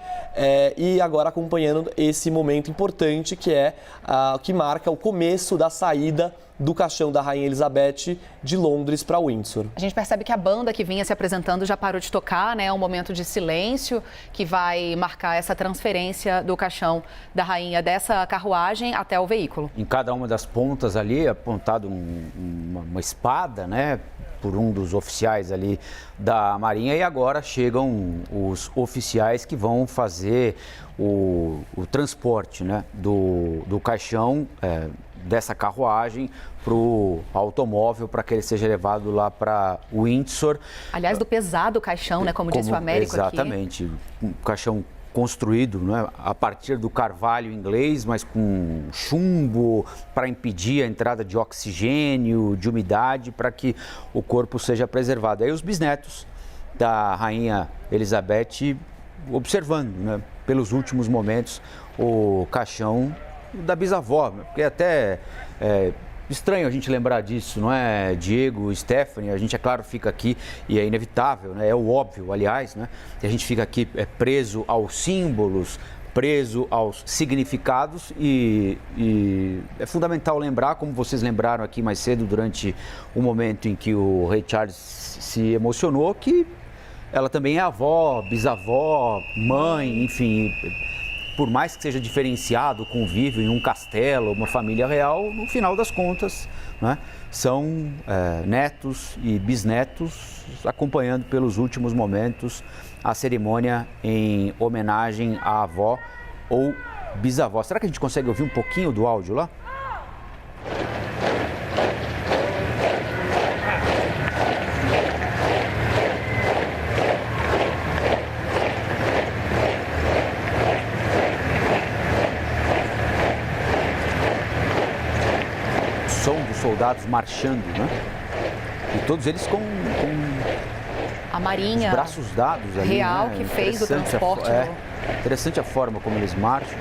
E agora acompanhando esse momento importante que marca o começo da saída do caixão da Rainha Elizabeth de Londres para Windsor. A gente percebe que a banda que vinha se apresentando já parou de tocar, né? É um momento de silêncio que vai marcar essa transferência do caixão da rainha dessa carruagem até o veículo. Em cada uma das pontas ali, apontado uma espada, né? Por um dos oficiais ali da Marinha, e agora chegam os oficiais que vão fazer o transporte, né? do caixão, dessa carruagem para o automóvel, para que ele seja levado lá para Windsor. Aliás, do pesado caixão, né? Como disse o Américo aqui. Exatamente. Um caixão construído, né, a partir do carvalho inglês, mas com chumbo para impedir a entrada de oxigênio, de umidade, para que o corpo seja preservado. Aí os bisnetos da Rainha Elizabeth observando, né, pelos últimos momentos, o caixão da bisavó, porque até estranho a gente lembrar disso, não é, Diego, Stephanie? A gente, é claro, fica aqui e é inevitável, né? É o óbvio, aliás, né? E a gente fica aqui preso aos símbolos, preso aos significados e é fundamental lembrar, como vocês lembraram aqui mais cedo, durante o momento em que o rei Charles se emocionou, que ela também é avó, bisavó, mãe, enfim, por mais que seja diferenciado o convívio em um castelo, uma família real, no final das contas, né, são netos e bisnetos acompanhando pelos últimos momentos a cerimônia em homenagem à avó ou bisavó. Será que a gente consegue ouvir um pouquinho do áudio lá? Som dos soldados marchando, né? E todos eles com a Marinha, os braços dados ali, real, né? que fez o transporte. Interessante a forma como eles marcham.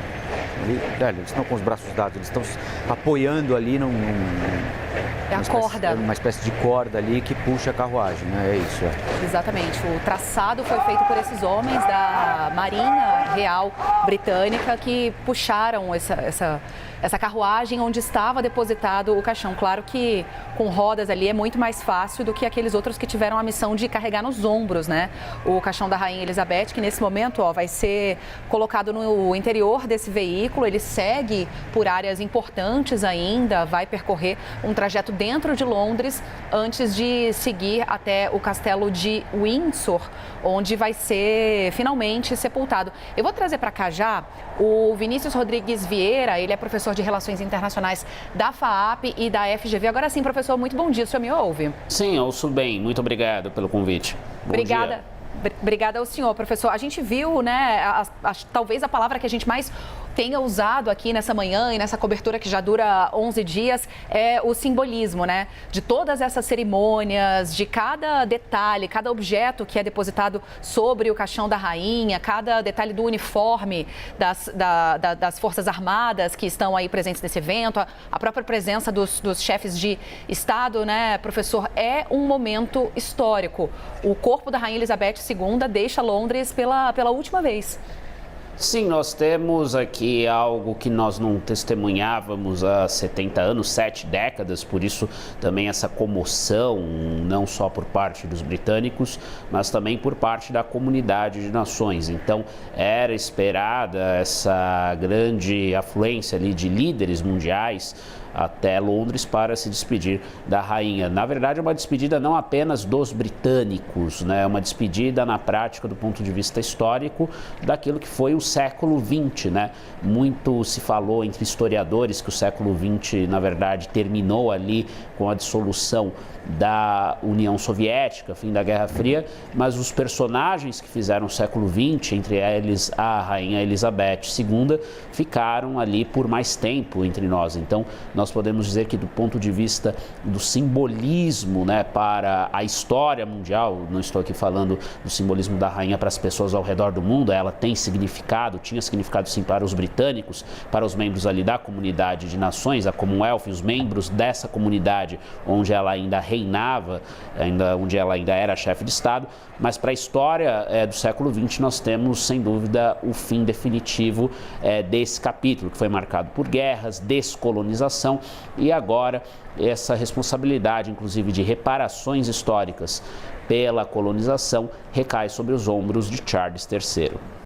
Eles estão com os braços dados, eles estão apoiando ali uma espécie de corda ali que puxa a carruagem, né? É isso. Exatamente. O traçado foi feito por esses homens da Marinha Real Britânica que puxaram essa carruagem onde estava depositado o caixão. Claro que com rodas ali é muito mais fácil do que aqueles outros que tiveram a missão de carregar nos ombros, né? O caixão da Rainha Elizabeth, que nesse momento vai ser colocado no interior desse veículo. Ele segue por áreas importantes ainda, vai percorrer um trajeto dentro de Londres antes de seguir até o castelo de Windsor, onde vai ser finalmente sepultado. Eu vou trazer para cá já o Vinícius Rodrigues Vieira, ele é professor de Relações Internacionais da FAAP e da FGV. Agora sim, professor, muito bom dia. O senhor me ouve? Sim, ouço bem. Muito obrigado pelo convite. Obrigada. Obrigada ao senhor, professor. A gente viu, né, talvez a palavra que a gente mais tenha usado aqui nessa manhã e nessa cobertura que já dura 11 dias é o simbolismo, né? De todas essas cerimônias, de cada detalhe, cada objeto que é depositado sobre o caixão da rainha, cada detalhe do uniforme das Forças Armadas que estão aí presentes nesse evento, a própria presença dos chefes de Estado, né, professor? É um momento histórico. O corpo da Rainha Elizabeth II deixa Londres pela última vez. Sim, nós temos aqui algo que nós não testemunhávamos há 70 anos, 7 décadas, por isso também essa comoção, não só por parte dos britânicos, mas também por parte da comunidade de nações. Então, era esperada essa grande afluência ali de líderes mundiais até Londres para se despedir da rainha. Na verdade, é uma despedida não apenas dos britânicos, né? É uma despedida na prática do ponto de vista histórico daquilo que foi o século XX, né? Muito se falou entre historiadores que o século XX, na verdade, terminou ali com a dissolução da União Soviética, fim da Guerra Fria, mas os personagens que fizeram o século XX, entre eles a Rainha Elizabeth II, ficaram ali por mais tempo entre nós. Então, nós podemos dizer que do ponto de vista do simbolismo, né, para a história mundial, não estou aqui falando do simbolismo da rainha para as pessoas ao redor do mundo, ela tem significado, tinha significado sim para os britânicos, para os membros ali da comunidade de nações, a Commonwealth, os membros dessa comunidade onde ela ainda reinava, onde ela ainda era chefe de Estado, mas para a história do século XX nós temos, sem dúvida, o fim definitivo desse capítulo, que foi marcado por guerras, descolonização e agora essa responsabilidade, inclusive, de reparações históricas pela colonização recai sobre os ombros de Charles III.